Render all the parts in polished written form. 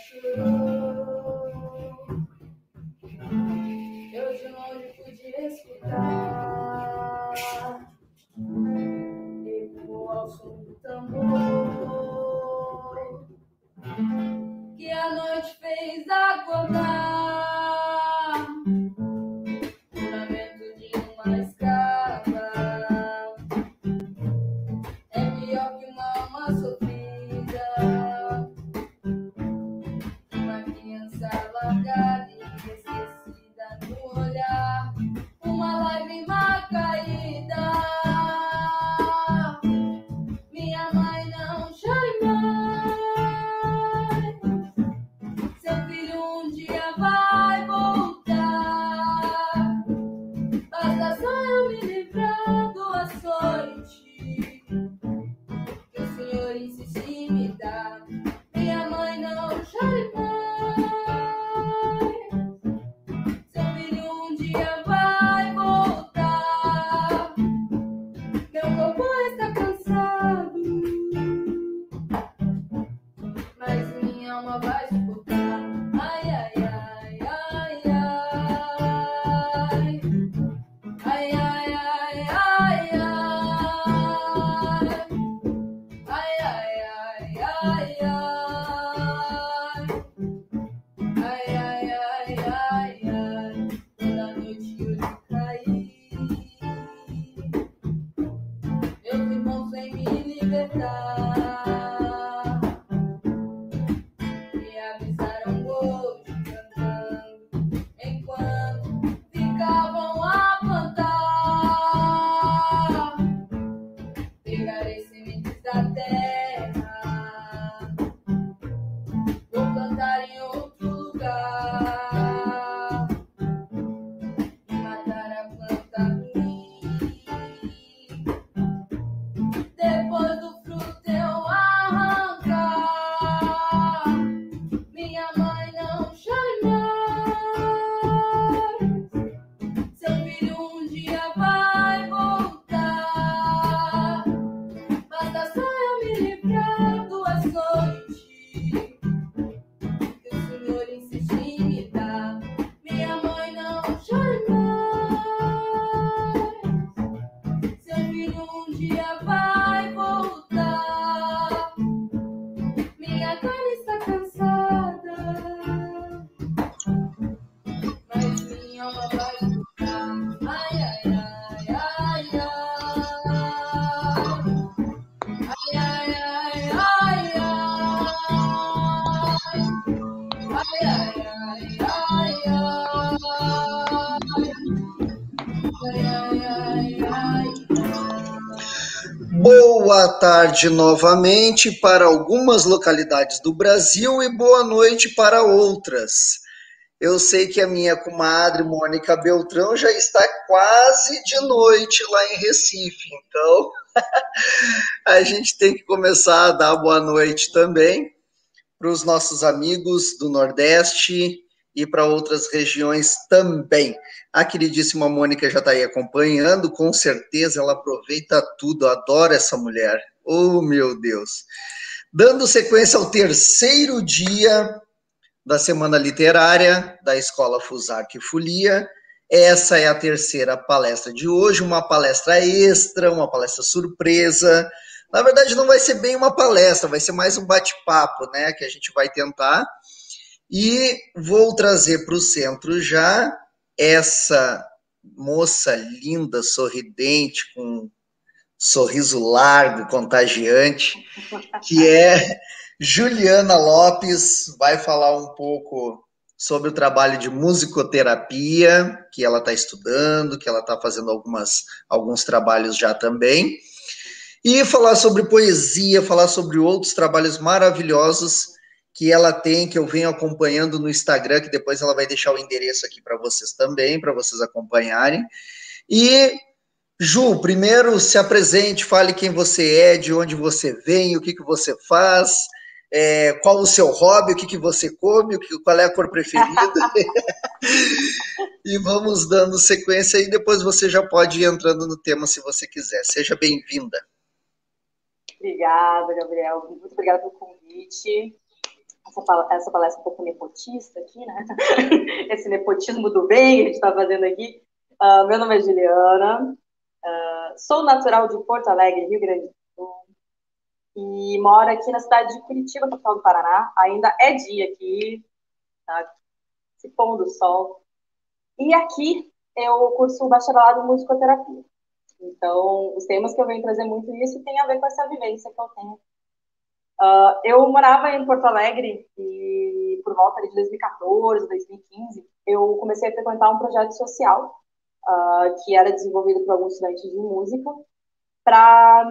chorou. Eu de longe pude escutar, ecoou ao som do tambor, que a noite fez acordar, o lamento de uma escrava. É pior que uma alma sofrida, uma criança largada e esquecida no olhar, uma lágrima caída. Minha mãe não chore mais, seu filho um dia vai voltar. Basta só eu me livrar do açoite que o Senhor insiste em me dar. Minha mãe não chore mais, seu filho um dia vai voltar. Meu corpo está cansado, mas minha alma vai suportar. Ai, ai, ai, ai, ai. Ai, ai, ai, ai, ai. Ai, ai, ai, ai, ai. Ai, ai, ai, ai, ai. Toda noite eu lhe caí, meus irmãos vêm me libertar, me avisaram hoje cantando, enquanto ficavam a plantar. Pegarei sementes da terra, vou plantar em outro lugar, e matar a planta ruim. Depois do fruto eu arrancar. Minha mãe não chore mais, seu filho um dia vai voltar. Basta só eu me livrar do açoite que o Senhor insiste em me dar. Minha mãe não chore mais, seu filho um dia vai voltar. Minha carne está cansada, mas minha alma vai voltar. Ai, ai, ai, ai, ai. Ai, ai, ai, ai, ai. Ai, ai, ai, ai, ai. Boa tarde novamente para algumas localidades do Brasil e boa noite para outras. Eu sei que a minha comadre Mônica Beltrão já está quase de noite lá em Recife, então a gente tem que começar a dar boa noite também para os nossos amigos do Nordeste e para outras regiões também. A queridíssima Mônica já está aí acompanhando, com certeza ela aproveita tudo, adora essa mulher. Oh, meu Deus! Dando sequência ao terceiro dia da Semana Literária da Escola Fusarca e Folia, essa é a terceira palestra de hoje, uma palestra extra, uma palestra surpresa. Na verdade, não vai ser bem uma palestra, vai ser mais um bate-papo, né, que a gente vai tentar. E vou trazer para o centro já essa moça linda, sorridente, com um sorriso largo, contagiante, que é Juliana Lopes. Vai falar um pouco sobre o trabalho de musicoterapia que ela está estudando, que ela está fazendo alguns trabalhos já também. E falar sobre poesia, falar sobre outros trabalhos maravilhosos que ela tem, que eu venho acompanhando no Instagram, que depois ela vai deixar o endereço aqui para vocês também, para vocês acompanharem. E, Ju, primeiro se apresente, fale quem você é, de onde você vem, o que você faz, qual o seu hobby, o que você come, qual é a cor preferida. E vamos dando sequência e depois você já pode ir entrando no tema se você quiser. Seja bem-vinda. Obrigada, Gabriel. Muito obrigada pelo convite. essa palestra um pouco nepotista aqui, né? Esse nepotismo do bem que a gente está fazendo aqui. Meu nome é Juliana, sou natural de Porto Alegre, Rio Grande do Sul, e moro aqui na cidade de Curitiba, capital do Paraná. Ainda é dia aqui, tá? Se pondo do sol. E aqui eu curso um bacharelado em musicoterapia. Então, os temas que eu venho trazer muito isso tem a ver com essa vivência que eu tenho. Eu morava em Porto Alegre e por volta de 2014, 2015, eu comecei a frequentar um projeto social que era desenvolvido por alguns estudantes de música para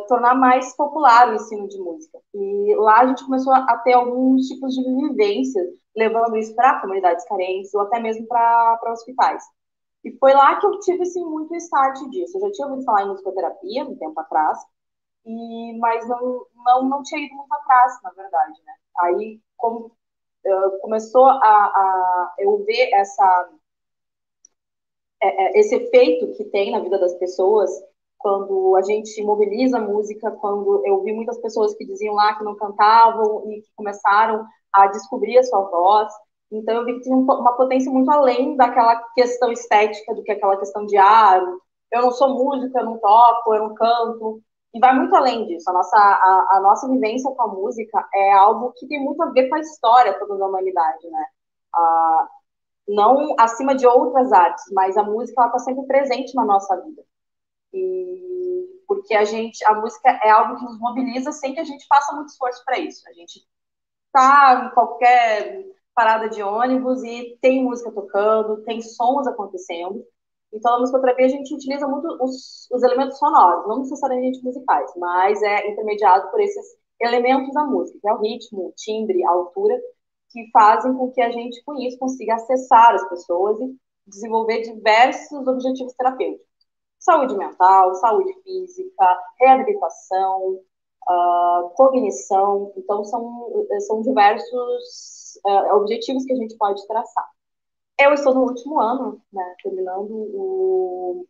tornar mais popular o ensino de música. E lá a gente começou a ter alguns tipos de vivências, levando isso para comunidades carentes ou até mesmo para hospitais. E foi lá que eu tive assim, muito start disso. Eu já tinha ouvido falar em musicoterapia um tempo atrás, mas não tinha ido muito atrás, na verdade, né? Aí como, começou a eu ver esse efeito que tem na vida das pessoas quando a gente mobiliza a música, quando eu vi muitas pessoas que diziam lá que não cantavam e que começaram a descobrir a sua voz. Então eu vi que tinha uma potência muito além daquela questão estética, do que aquela questão de eu não sou música, eu não toco, eu não canto. E vai muito além disso. A nossa vivência com a música é algo que tem muito a ver com a história toda da humanidade, né? Não acima de outras artes, mas a música está sempre presente na nossa vida. E porque a música é algo que nos mobiliza sem que a gente faça muito esforço para isso. A gente está em qualquer parada de ônibus e tem música tocando, tem sons acontecendo. Então, na musicoterapia, a gente utiliza muito os elementos sonoros, não necessariamente musicais, mas é intermediado por esses elementos da música, que é o ritmo, o timbre, a altura, que fazem com que a gente, com isso, consiga acessar as pessoas e desenvolver diversos objetivos terapêuticos. Saúde mental, saúde física, reabilitação, cognição. Então, são diversos objetivos que a gente pode traçar. Eu estou no último ano, né, terminando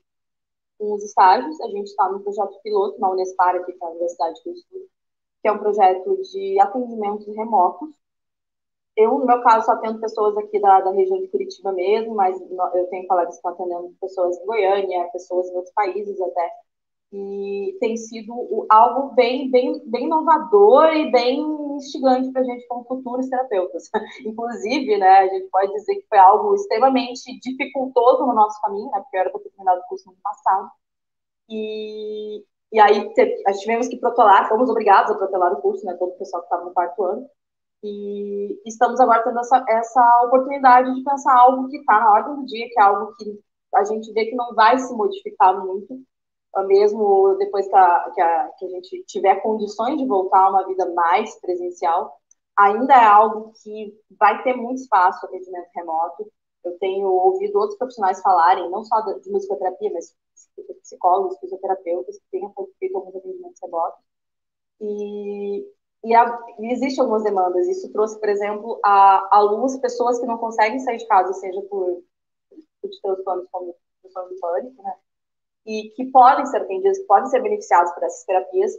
os estágios. A gente está no projeto piloto na Unespar, aqui que é a Universidade que eu estudo, que é um projeto de atendimentos remotos. Eu, no meu caso, só atendo pessoas aqui da região de Curitiba mesmo, mas eu tenho colegas que estão atendendo pessoas em Goiânia, pessoas em outros países até. E tem sido algo bem inovador e bem instigante para a gente como futuros terapeutas. Inclusive, né, a gente pode dizer que foi algo extremamente dificultoso no nosso caminho, né, porque eu era para ter terminado o curso no ano passado. E aí tivemos que protelar, fomos obrigados a protelar o curso, né, todo o pessoal que estava no quarto ano. E estamos agora tendo essa oportunidade de pensar algo que está na ordem do dia, que é algo que a gente vê que não vai se modificar muito, mesmo depois que a gente tiver condições de voltar a uma vida mais presencial, ainda é algo que vai ter muito espaço, atendimento remoto. Eu tenho ouvido outros profissionais falarem, não só de musicoterapia, mas psicólogos, fisioterapeutas, que têm feito alguns atendimentos remotos. E existem algumas demandas. Isso trouxe, por exemplo, à luz pessoas que não conseguem sair de casa, seja por transtornos como transtorno do pânico, né? E que podem ser atendidos, que podem ser beneficiados por essas terapias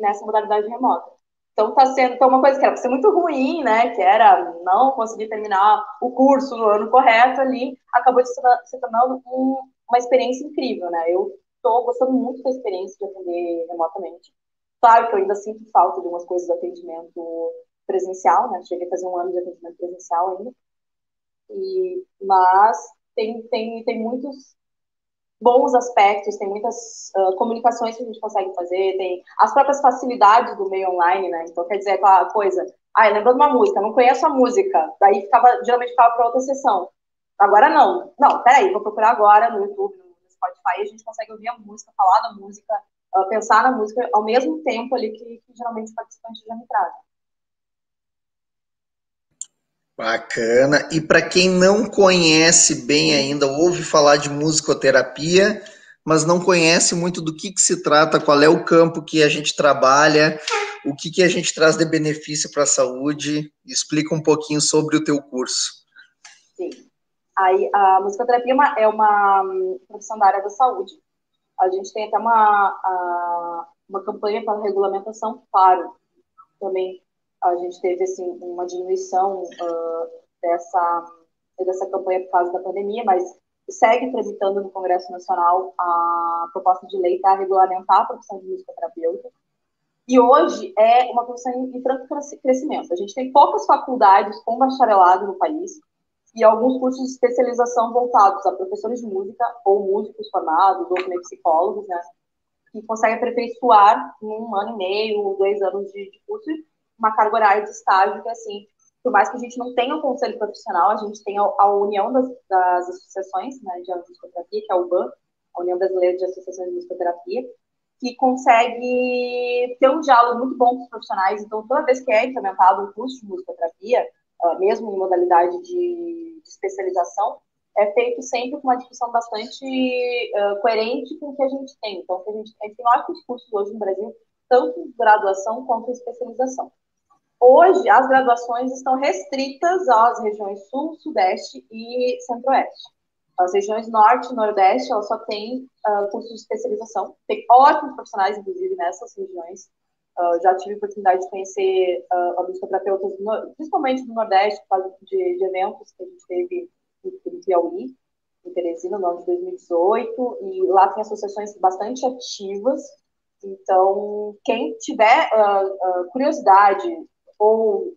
nessa modalidade remota. Então, está sendo uma coisa que era para ser muito ruim, né? Que era não conseguir terminar o curso no ano correto ali, acabou se tornando uma experiência incrível, né? Eu estou gostando muito da experiência de atender remotamente. Claro que eu ainda sinto falta de umas coisas do atendimento presencial, né? Cheguei a fazer um ano de atendimento presencial ainda. Mas tem muitos bons aspectos, tem muitas comunicações que a gente consegue fazer, tem as próprias facilidades do meio online, né? Então, quer dizer, aquela coisa, lembrou de uma música, não conheço a música, daí geralmente ficava para outra sessão. Agora não, peraí, vou procurar agora no YouTube, no Spotify, a gente consegue ouvir a música, falar da música, pensar na música ao mesmo tempo ali que geralmente os participantes já me trazem. Bacana. E para quem não conhece bem ainda, ouve falar de musicoterapia, mas não conhece muito do que se trata, qual é o campo que a gente trabalha, o que a gente traz de benefício para a saúde, explica um pouquinho sobre o teu curso. Sim. Aí, a musicoterapia é uma profissão da área da saúde. A gente tem até uma campanha para regulamentação, claro. também a gente teve assim, uma diminuição dessa campanha por causa da pandemia, mas segue tramitando no Congresso Nacional a proposta de lei para regulamentar a profissão de musicoterapeuta. E hoje é uma profissão em franco crescimento. A gente tem poucas faculdades com bacharelado no país e alguns cursos de especialização voltados a professores de música ou músicos formados ou também psicólogos, né, que conseguem aperfeiçoar em 1 ano e meio, 2 anos de curso, uma carga horária de estágio que, assim, por mais que a gente não tenha um conselho profissional, a gente tem a união das associações, né, de musicoterapia, que é a UBAN, a União Brasileira de Associações de Musicoterapia, que consegue ter um diálogo muito bom com os profissionais. Então, toda vez que é implementado um curso de musicoterapia, mesmo em modalidade de especialização, é feito sempre com uma discussão bastante coerente com o que a gente tem. Então, a gente tem ótimos cursos hoje no Brasil, tanto em graduação quanto em especialização. Hoje, as graduações estão restritas às regiões Sul, Sudeste e Centro-Oeste. As regiões Norte e Nordeste, elas só têm cursos de especialização. Tem ótimos profissionais, inclusive, nessas regiões. Já tive a oportunidade de conhecer musicoterapeutas, principalmente do Nordeste, por causa de eventos que a gente teve em Piauí, em Teresina, no ano de 2018, e lá tem associações bastante ativas. Então, quem tiver curiosidade ou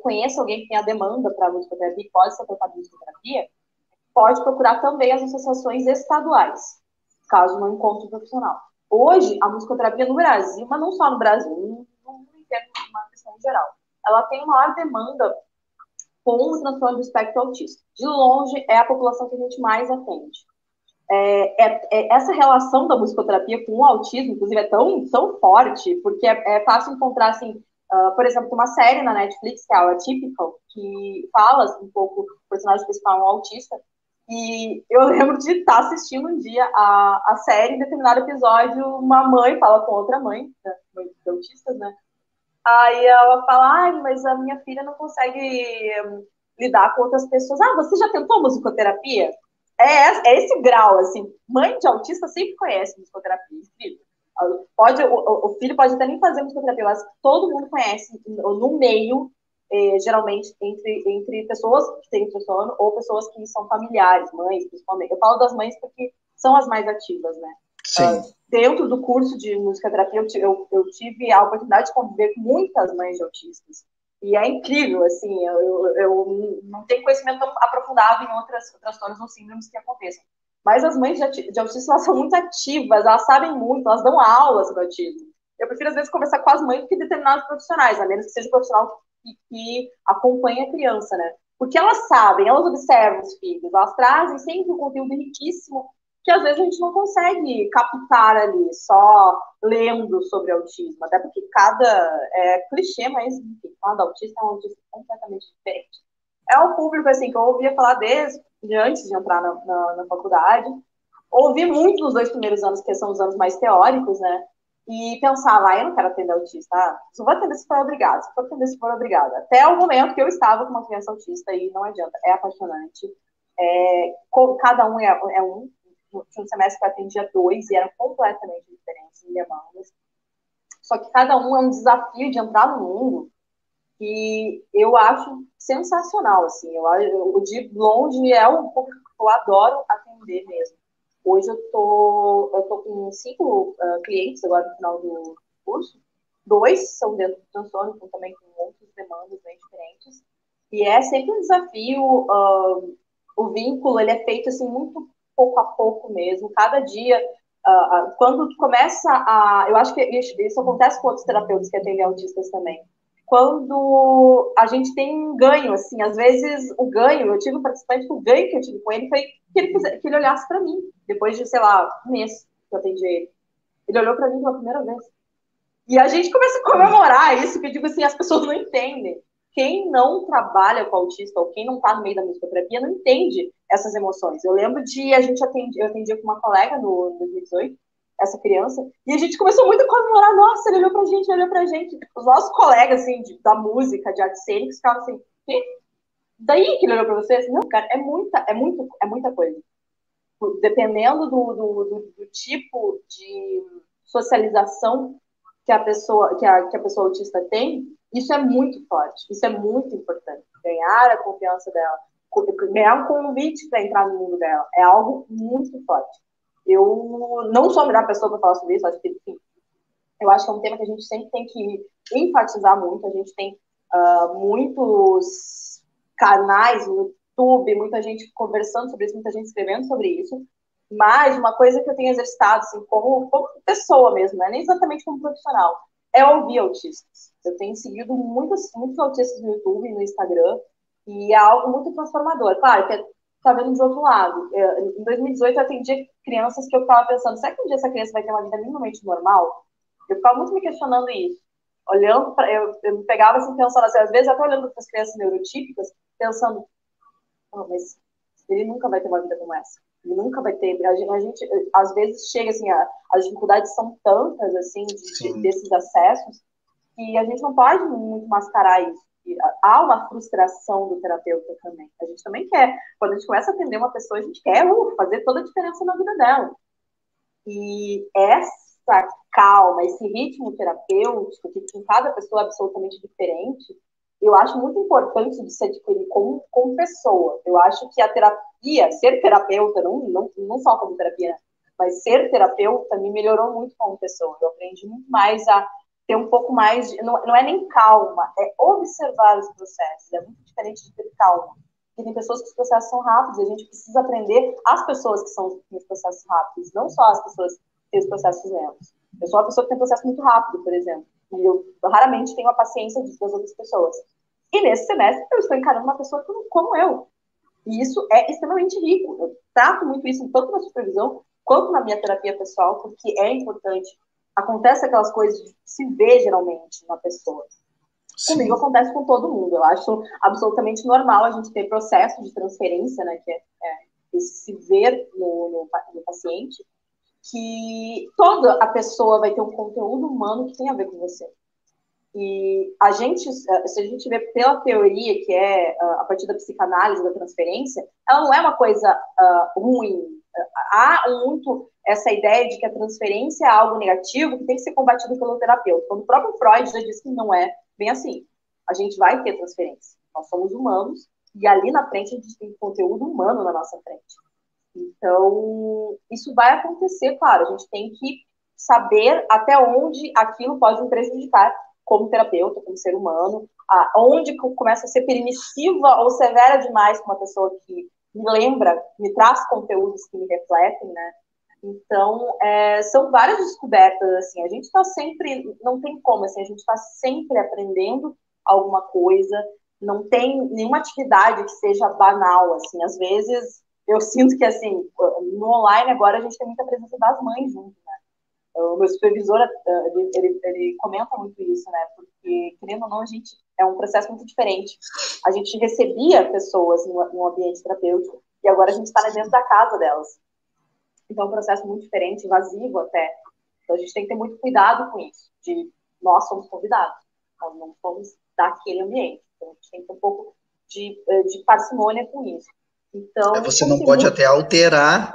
conhece alguém que tem a demanda para musicoterapia e pode ser tratado de musicoterapia, pode procurar também as associações estaduais, caso não encontre um profissional. Hoje, a musicoterapia no Brasil, mas não só no Brasil, não entendo uma questão geral, ela tem maior demanda com o transtorno do espectro autista. De longe, é a população que a gente mais atende. Essa relação da musicoterapia com o autismo, inclusive, é tão forte, porque é fácil encontrar, assim, por exemplo, uma série na Netflix, que é a Atypical, que fala um pouco, o personagem principal é um autista, e eu lembro de estar assistindo um dia a série, em determinado episódio, uma mãe fala com outra mãe, né, mãe de autistas, né? Aí ela fala, mas a minha filha não consegue lidar com outras pessoas. Você já tentou musicoterapia? É esse grau, assim. Mãe de autista sempre conhece musicoterapia. O filho pode até nem fazer musicoterapia, mas todo mundo conhece no meio, geralmente, entre pessoas que têm transtorno ou pessoas que são familiares, mães, principalmente. Eu falo das mães porque são as mais ativas, né? Sim. Dentro do curso de musicoterapia, eu tive a oportunidade de conviver com muitas mães de autistas. E é incrível, assim, eu não tenho conhecimento tão aprofundado em outras transtornos ou síndromes que aconteçam. Mas as mães de autismo, elas são muito ativas, elas sabem muito, elas dão aula sobre autismo. Eu prefiro, às vezes, conversar com as mães do que determinados profissionais, a menos que seja um profissional que acompanha a criança, né? Porque elas sabem, elas observam os filhos, elas trazem sempre um conteúdo riquíssimo que às vezes a gente não consegue captar ali, só lendo sobre autismo, até porque cada clichê, mas enfim, cada autista é um autista completamente diferente. É um público assim que eu ouvia falar desde antes de entrar na faculdade, ouvi muito nos 2 primeiros anos, que são os anos mais teóricos, né? E pensava, eu não quero atender autista, só vou atender se for obrigado, se for atender se for obrigado. Até o momento que eu estava com uma criança autista e não adianta, é apaixonante. Cada um é um. No semestre eu atendia 2 e eram completamente diferentes em demandas. Só que cada um é um desafio de entrar no mundo que eu acho sensacional, assim. O de longe é um público que eu adoro atender mesmo. Hoje eu tô com 5 clientes agora no final do curso. 2 são dentro do transtorno, então também com outras demandas bem diferentes. E é sempre um desafio. O vínculo, ele é feito assim muito pouco a pouco mesmo, cada dia, quando começa eu acho que isso acontece com outros terapeutas que atendem autistas também, quando a gente tem um ganho, assim, às vezes o ganho, eu tive um participante que o ganho que eu tive com ele foi que ele olhasse para mim, depois de, sei lá, 1 mês que eu atendi ele olhou para mim pela primeira vez, e a gente começa a comemorar isso, que eu digo assim, as pessoas não entendem. Quem não trabalha com autista ou quem não está no meio da musicoterapia não entende essas emoções. Eu lembro de eu atendia com uma colega no 2018, essa criança, e a gente começou muito a comemorar, nossa, ele olhou pra gente. Os nossos colegas, assim, da música, de artes cênicas, ficavam assim, e daí que ele olhou pra você? Assim, não, cara, é muita coisa. Dependendo do tipo de socialização que a pessoa autista tem, isso é muito forte, isso é muito importante. Ganhar a confiança dela, ganhar um convite para entrar no mundo dela, é algo muito forte. Eu não sou a melhor pessoa para falar sobre isso, acho que, enfim, eu acho que é um tema que a gente sempre tem que enfatizar muito. A gente tem muitos canais no YouTube, muita gente conversando sobre isso, muita gente escrevendo sobre isso. Mas uma coisa que eu tenho exercitado, assim, como pessoa mesmo, né? Nem exatamente como profissional, é ouvir autistas. Eu tenho seguido muitos autistas no YouTube e no Instagram, e é algo muito transformador. Claro que tá vendo de outro lado. Em 2018, eu atendi crianças que eu ficava pensando, será que um dia essa criança vai ter uma vida minimamente normal? Eu ficava muito me questionando isso. Olhando para... Eu me pegava assim, pensando assim, às vezes até olhando para as crianças neurotípicas, pensando, oh, mas ele nunca vai ter uma vida como essa. Ele nunca vai ter... A gente às vezes, chega assim, as dificuldades são tantas, assim, desses acessos, que a gente não pode muito mascarar isso. Há uma frustração do terapeuta também. A gente também quer. Quando a gente começa a atender uma pessoa, a gente quer fazer toda a diferença na vida dela. E essa calma, esse ritmo terapêutico, que em cada pessoa é absolutamente diferente, eu acho muito importante de se adquirir como pessoa. Eu acho que a terapia, ser terapeuta, não só como terapia, mas ser terapeuta me melhorou muito como pessoa. Eu aprendi muito mais a ter um pouco mais de... Não é nem calma, é observar os processos. É muito diferente de ter calma. Porque tem pessoas que os processos são rápidos e a gente precisa aprender as pessoas que são os processos rápidos, não só as pessoas que têm os processos lentos. Eu sou uma pessoa que tem processo muito rápido, por exemplo, e eu raramente tenho a paciência das outras pessoas. E nesse semestre eu estou encarando uma pessoa como eu. E isso é extremamente rico. Eu trato muito isso tanto na supervisão quanto na minha terapia pessoal, porque é importante. Acontece aquelas coisas de se ver geralmente na pessoa. Sim. Comigo acontece com todo mundo. Eu acho absolutamente normal a gente ter processo de transferência, né, que é esse se ver no paciente, que toda a pessoa vai ter um conteúdo humano que tem a ver com você. E a gente, se a gente vê pela teoria, que é a partir da psicanálise, da transferência, ela não é uma coisa ruim. Há muito essa ideia de que a transferência é algo negativo que tem que ser combatido pelo terapeuta. Quando o próprio Freud já disse que não é bem assim. A gente vai ter transferência. Nós somos humanos e ali na frente a gente tem conteúdo humano na nossa frente. Então, isso vai acontecer, claro. A gente tem que saber até onde aquilo pode me prejudicar como terapeuta, como ser humano, onde começa a ser permissiva ou severa demais com uma pessoa que me lembra, me traz conteúdos que me refletem, né? Então, são várias descobertas, assim, a gente está sempre, não tem como, assim, a gente está sempre aprendendo alguma coisa, não tem nenhuma atividade que seja banal, assim, às vezes eu sinto que, assim, no online agora a gente tem muita presença das mães junto, né? O meu supervisor, ele comenta muito isso, né? Porque, querendo ou não, a gente é um processo muito diferente. A gente recebia pessoas no ambiente terapêutico e agora a gente está dentro da casa delas. Então, é um processo muito diferente, invasivo até. Então, a gente tem que ter muito cuidado com isso. Nós somos convidados, nós não somos daquele ambiente. Então, a gente tem que ter um pouco de parcimônia com isso. Então, você não pode até alterar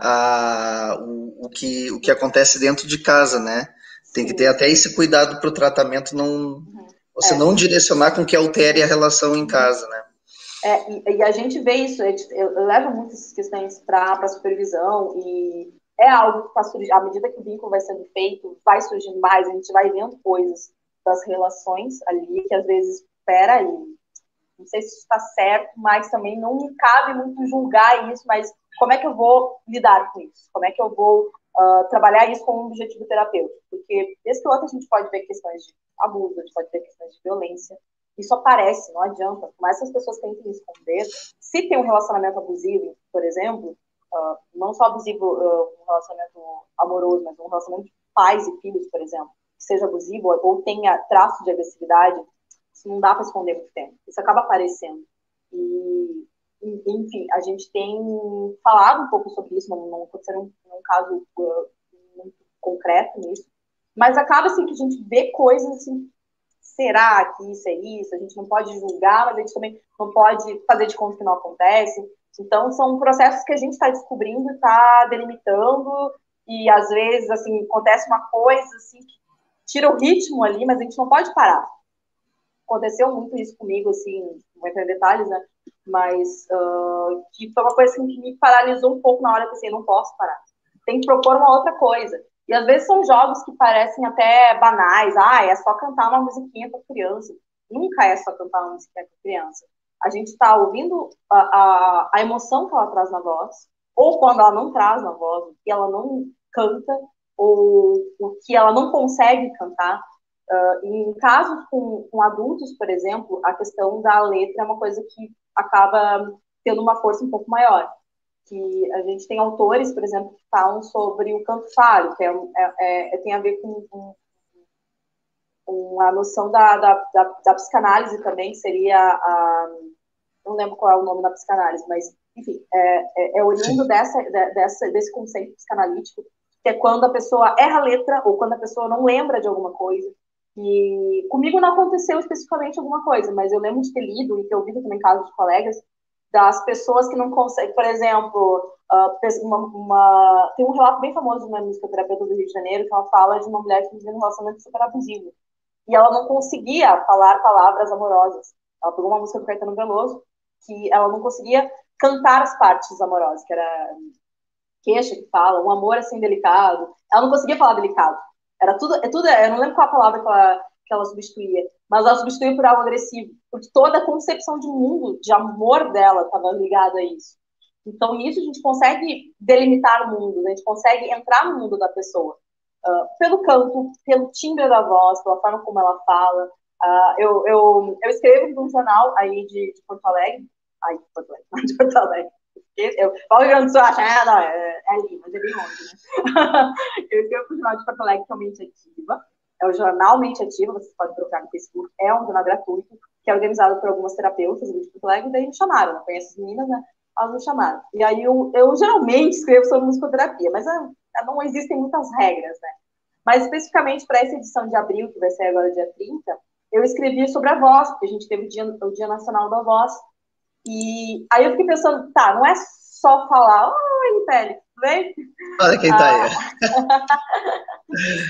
o que acontece dentro de casa, né? Tem que ter até esse cuidado para o tratamento você não direcionar com que altere a relação em casa, né? E a gente vê isso, eu levo muitas questões para a supervisão e é algo que está surgindo, à medida que o vínculo vai sendo feito, vai surgindo mais, a gente vai vendo coisas das relações ali que às vezes espera aí. Não sei se isso está certo, mas também não me cabe muito julgar isso, mas como é que eu vou lidar com isso? Como é que eu vou trabalhar isso com um objetivo terapêutico? Porque, desse que outro, a gente pode ver questões de abuso, a gente pode ver questões de violência. Isso aparece, não adianta. Por mais que as pessoas tentem esconder, se tem um relacionamento abusivo, por exemplo, não só abusivo, um relacionamento amoroso, mas um relacionamento de pais e filhos, por exemplo, que seja abusivo ou tenha traços de agressividade, isso não dá para esconder muito tempo. Isso acaba aparecendo. E, enfim, a gente tem falado um pouco sobre isso, não aconteceu num caso muito concreto nisso, mas acaba assim que a gente vê coisas assim, será que isso é isso? A gente não pode julgar, mas a gente também não pode fazer de conta que não acontece. Então, são processos que a gente está descobrindo, está delimitando, e às vezes, assim, acontece uma coisa, assim, que tira o ritmo ali, mas a gente não pode parar. Aconteceu muito isso comigo, assim, não vou entrar em detalhes, né? Mas que foi uma coisa assim, que me paralisou um pouco na hora que assim, eu não posso parar. Tem que propor uma outra coisa. E às vezes são jogos que parecem até banais. É só cantar uma musiquinha para criança. Nunca é só cantar uma musiquinha para criança. A gente está ouvindo a emoção que ela traz na voz, ou quando ela não traz na voz, o que ela não canta, ou o que ela não consegue cantar. Em casos com adultos, por exemplo, a questão da letra é uma coisa que acaba tendo uma força um pouco maior. Que a gente tem autores, por exemplo, que falam sobre o canto falho, que tem a ver com a noção da psicanálise também, que seria não lembro qual é o nome da psicanálise, mas, enfim, é oriundo desse conceito psicanalítico, que é quando a pessoa erra a letra ou quando a pessoa não lembra de alguma coisa. E comigo não aconteceu especificamente alguma coisa, mas eu lembro de ter lido e ter ouvido também casos de colegas das pessoas que não conseguem, por exemplo, tem um relato bem famoso de uma musicoterapeuta do Rio de Janeiro que ela fala de uma mulher que vivia um relacionamento super abusivo e ela não conseguia falar palavras amorosas. Ela pegou uma música do Caetano Veloso que ela não conseguia cantar as partes amorosas, que era queixa que fala, um amor assim delicado. Ela não conseguia falar delicado. Era tudo, eu não lembro qual a palavra que ela substituía, mas ela substituía por algo agressivo, porque toda a concepção de mundo, de amor dela estava ligada a isso. Então, nisso a gente consegue delimitar o mundo, a gente consegue entrar no mundo da pessoa. Pelo canto, pelo timbre da voz, pela forma como ela fala. Eu escrevo num jornal aí de Porto Alegre, de Porto Alegre. Eu falo que eu não acho, não, é ali, mas é bem longe, né? Eu escrevo para o Jornal de Porto Alegre, que é o Mente Ativa. É o Jornal Mente Ativa, vocês podem procurar no Facebook. É um jornal gratuito, que é organizado por algumas terapeutas de Porto Alegre, e daí me chamaram. Eu conheço as meninas, né? Elas me chamaram. E aí eu geralmente escrevo sobre musicoterapia, mas não existem muitas regras, né? Mas especificamente para essa edição de abril, que vai ser agora dia 30, eu escrevi sobre a voz, porque a gente teve o Dia Nacional da Voz. E aí eu fiquei pensando, tá, não é só falar, oi, Pele, tudo bem? Olha quem tá aí.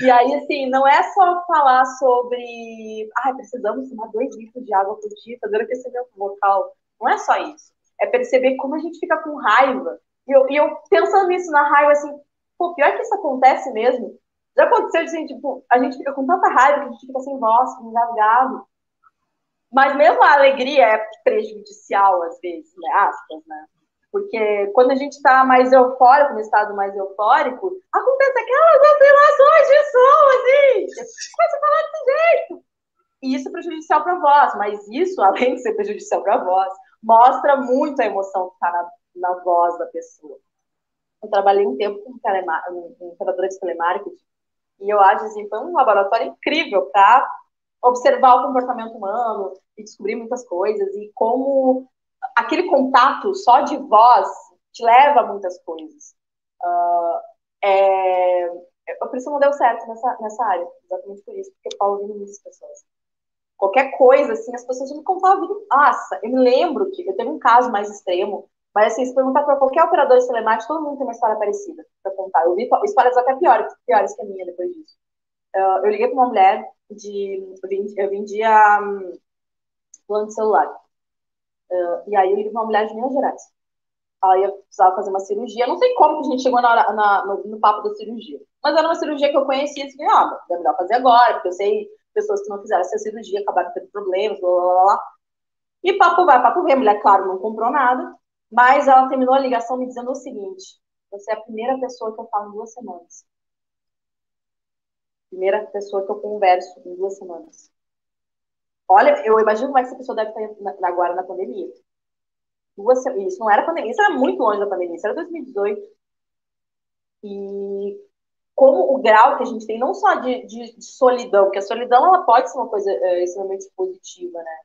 E aí, assim, não é só falar sobre, precisamos tomar 2 litros de água por dia, fazer aquecimento vocal. Não é só isso. É perceber como a gente fica com raiva. E eu pensando nisso na raiva, assim, pô, pior que isso acontece mesmo. Já aconteceu, assim, tipo, a gente fica com tanta raiva que a gente fica sem voz, engasgado. Mas mesmo a alegria é prejudicial, às vezes, né? Aspas, né? Porque quando a gente está mais eufórico, no estado mais eufórico, acontece aquelas oscilações de som, assim, começa a falar desse jeito. E isso é prejudicial para a voz, mas isso, além de ser prejudicial para a voz, mostra muito a emoção que está na voz da pessoa. Eu trabalhei um tempo com operadora de telemarketing, e eu acho assim, foi um laboratório incrível para observar o comportamento humano e descobrir muitas coisas e como aquele contato só de voz te leva a muitas coisas. Por isso não deu certo nessa área, exatamente por isso, porque eu falo ouvindo muitas pessoas. Qualquer coisa, assim, as pessoas me contavam. Nossa, eu me lembro que eu teve um caso mais extremo, mas assim, se perguntar para qualquer operador de telemarketing, todo mundo tem uma história parecida para contar. Eu vi histórias até piores que a minha depois disso. Eu liguei para uma mulher eu vendia plano de celular. E aí eu liguei para uma mulher de Minas Gerais. Aí eu precisava fazer uma cirurgia. Não sei como que a gente chegou no papo da cirurgia. Mas era uma cirurgia que eu conhecia. Assim, é melhor fazer agora, porque eu sei pessoas que não fizeram essa cirurgia, acabaram tendo problemas, blá, blá, blá. E papo vai, papo vem. A mulher, claro, não comprou nada. Mas ela terminou a ligação me dizendo o seguinte: você é a primeira pessoa que eu falo em 2 semanas. Primeira pessoa que eu converso em 2 semanas. Olha, eu imagino como é que essa pessoa deve estar agora na pandemia. Isso não era pandemia, isso era muito longe da pandemia, isso era 2018. E como o grau que a gente tem, não só de solidão, porque a solidão ela pode ser uma coisa extremamente positiva, né?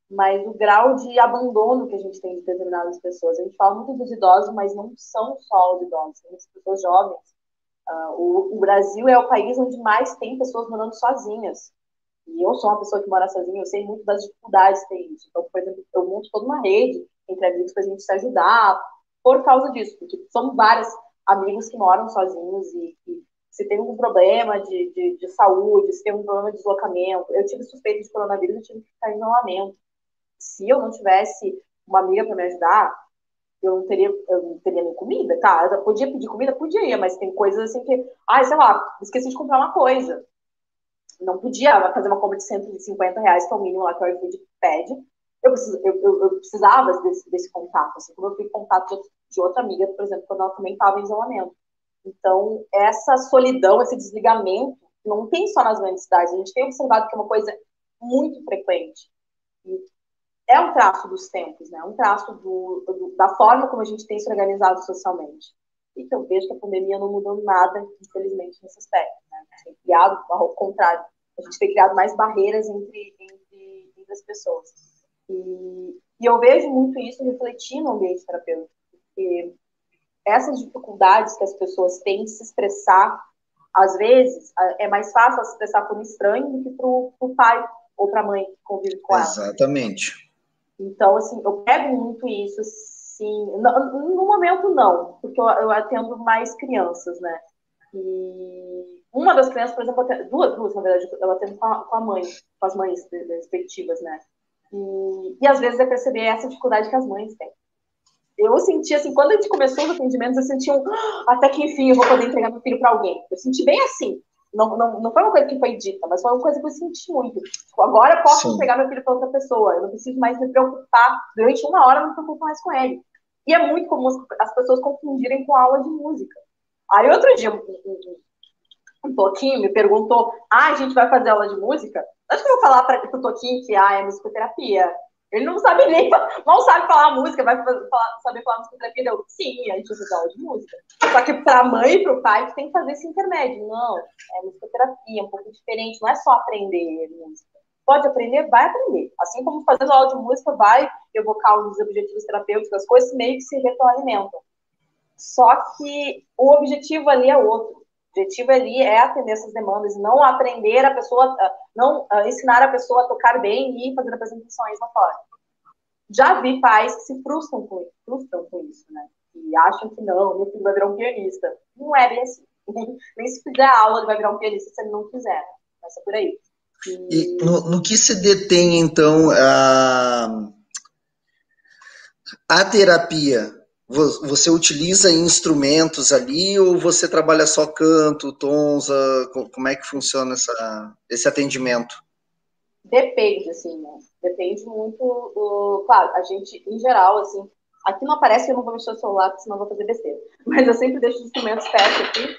Mas o grau de abandono que a gente tem de determinadas pessoas. A gente fala muito dos idosos, mas não são só os idosos, tem muitas pessoas jovens. O Brasil é o país onde mais tem pessoas morando sozinhas. E eu sou uma pessoa que mora sozinha, eu sei muito das dificuldades que tem isso. Então, por exemplo, eu monto toda uma rede entre amigos para a gente se ajudar por causa disso, porque são vários amigos que moram sozinhos e se tem algum problema de saúde, se tem algum problema de deslocamento. Eu tive suspeita de coronavírus, eu tive que ficar em isolamento. Se eu não tivesse uma amiga para me ajudar, eu não teria nem comida, tá? Eu podia pedir comida? Podia, mas tem coisas assim que, sei lá, esqueci de comprar uma coisa. Não podia fazer uma compra de R$ 150, que é o mínimo lá que o iFood pede. Eu precisava desse contato, assim, como eu fui em contato de outra amiga, por exemplo, quando ela também estava em isolamento. Então, essa solidão, esse desligamento, não tem só nas grandes cidades. A gente tem observado que é uma coisa muito frequente. E é um traço dos tempos, né? É um traço da forma como a gente tem se organizado socialmente. E que eu vejo que a pandemia não mudou nada, infelizmente, nesse aspecto. Né? A gente tem criado, ao contrário, a gente tem criado mais barreiras entre as pessoas. E eu vejo muito isso refletir no ambiente terapêutico, porque essas dificuldades que as pessoas têm de se expressar, às vezes, é mais fácil se expressar para um estranho do que para o pai ou para a mãe que convive com ela. Exatamente. Então, assim, eu pego muito isso, sim. No momento, não, porque eu atendo mais crianças, né? E uma das crianças, por exemplo, duas, na verdade, eu atendo com a mãe, com as mães respectivas, né? E às vezes é perceber essa dificuldade que as mães têm. Eu senti, assim, quando a gente começou os atendimentos, eu senti até que enfim eu vou poder entregar meu filho para alguém. Eu senti bem assim. Não foi uma coisa que foi dita, mas foi uma coisa que eu senti muito. Tipo, agora eu posso entregar meu filho para outra pessoa. Eu não preciso mais me preocupar. Durante uma hora eu não me preocupo mais com ele. E é muito comum as pessoas confundirem com aula de música. Aí outro dia, um Toquinho me perguntou, a gente vai fazer aula de música? Acho que eu vou falar para o Toquinho que é musicoterapia. Ele não sabe nem, não sabe falar música, vai saber falar musicoterapia. Eu, sim, a gente vai fazer aula de música. Só que para a mãe e para o pai, tu tem que fazer esse intermédio. Não, é musicoterapia, um pouco diferente, não é só aprender música. Pode aprender, vai aprender. Assim como fazendo aula de música, vai evocar os objetivos terapêuticos, as coisas meio que se retroalimentam. Só que o objetivo ali é outro. O objetivo ali é atender essas demandas, não aprender a pessoa, não ensinar a pessoa a tocar bem e fazer apresentações lá fora. Já vi pais que se frustram com isso, né? E acham que não, meu filho vai virar um pianista. Não é bem assim. Nem se fizer aula ele vai virar um pianista se ele não quiser. Começa por aí. E no que se detém, então, a terapia? Você utiliza instrumentos ali ou você trabalha só canto, tons? Como é que funciona esse atendimento? Depende, assim, né? Depende muito. Claro, a gente, em geral, assim, aqui não aparece que eu não vou mexer o celular, porque senão eu vou fazer besteira. Mas eu sempre deixo os instrumentos perto aqui.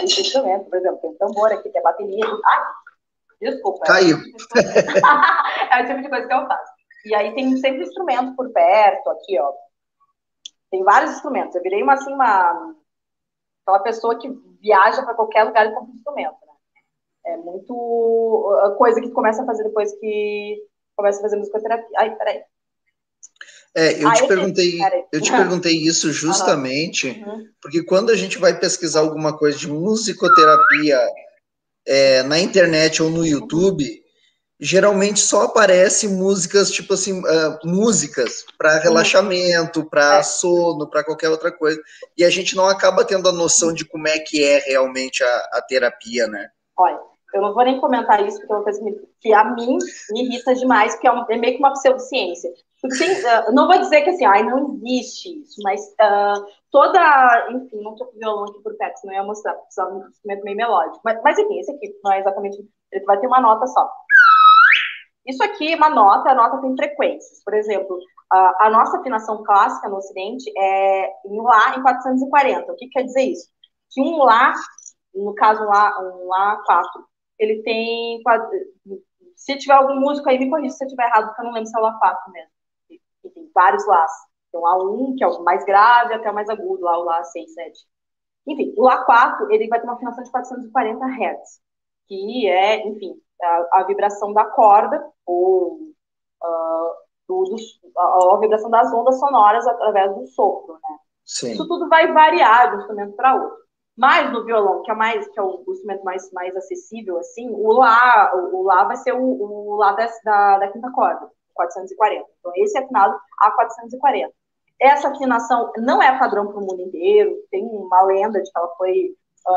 Esse instrumento, por exemplo, tem um tambor aqui, tem a bateria. Ai, desculpa. Caiu. É o tipo de coisa que eu faço. E aí tem sempre instrumento por perto, aqui, ó. Tem vários instrumentos. Eu virei aquela pessoa que viaja para qualquer lugar e compra instrumento, né? É muito coisa que tu começa a fazer depois que começa a fazer musicoterapia. Ai, peraí. Eu te perguntei isso justamente porque quando a gente vai pesquisar alguma coisa de musicoterapia na internet ou no YouTube, geralmente só aparece músicas, tipo assim, músicas para relaxamento, para sono, para qualquer outra coisa. E a gente não acaba tendo a noção de como é que é realmente a terapia, né? Olha, eu não vou nem comentar isso, porque é uma coisa que a mim me irrita demais, porque é meio que uma pseudociência. Porque não vou dizer que assim, não existe isso, mas enfim, não estou com o violão aqui por perto, senão eu ia mostrar, porque precisava de um instrumento meio melódico. Mas enfim, esse aqui não é exatamente, ele vai ter uma nota só. Isso aqui, a nota tem frequências. Por exemplo, a nossa afinação clássica no Ocidente é em Lá em 440. O que quer dizer isso? Que um Lá, no caso um Lá 4, ele tem... Se tiver algum músico aí, me corrija se eu estiver errado, porque eu não lembro se é o Lá 4 mesmo. E tem vários Lás. Tem o Lá 1, que é o mais grave, até o mais agudo, lá o Lá 6, 7. Enfim, o Lá 4, ele vai ter uma afinação de 440 Hz, que é, enfim, a vibração da corda, ou a vibração das ondas sonoras através do sopro, né? Sim. Isso tudo vai variar de um instrumento para outro. Mas no violão, que é o instrumento mais acessível, assim, o Lá vai ser o Lá da quinta corda, 440. Então, esse é afinado a 440. Essa afinação não é padrão para o mundo inteiro, tem uma lenda de que ela foi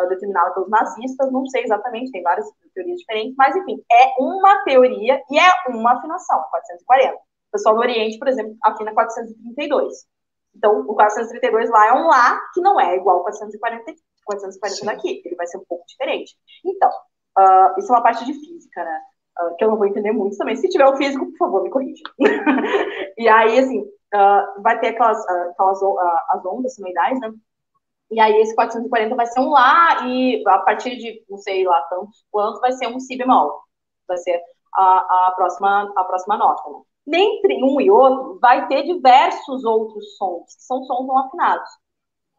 determinada pelos nazistas, não sei exatamente, tem várias teorias diferentes, mas enfim, é uma teoria e é uma afinação, 440. O pessoal do Oriente, por exemplo, afina 432. Então, o 432 lá é um Lá que não é igual ao 440 daqui, ele vai ser um pouco diferente. Então, isso é uma parte de física, né? Que eu não vou entender muito também. Se tiver um físico, por favor, me corrija. E aí, assim, vai ter as ondas senoidais, né? E aí esse 440 vai ser um Lá e a partir de, não sei lá tantos quanto, vai ser um Si bemol. Vai ser a próxima nota, né? Entre um e outro, vai ter diversos outros sons, que são sons não afinados.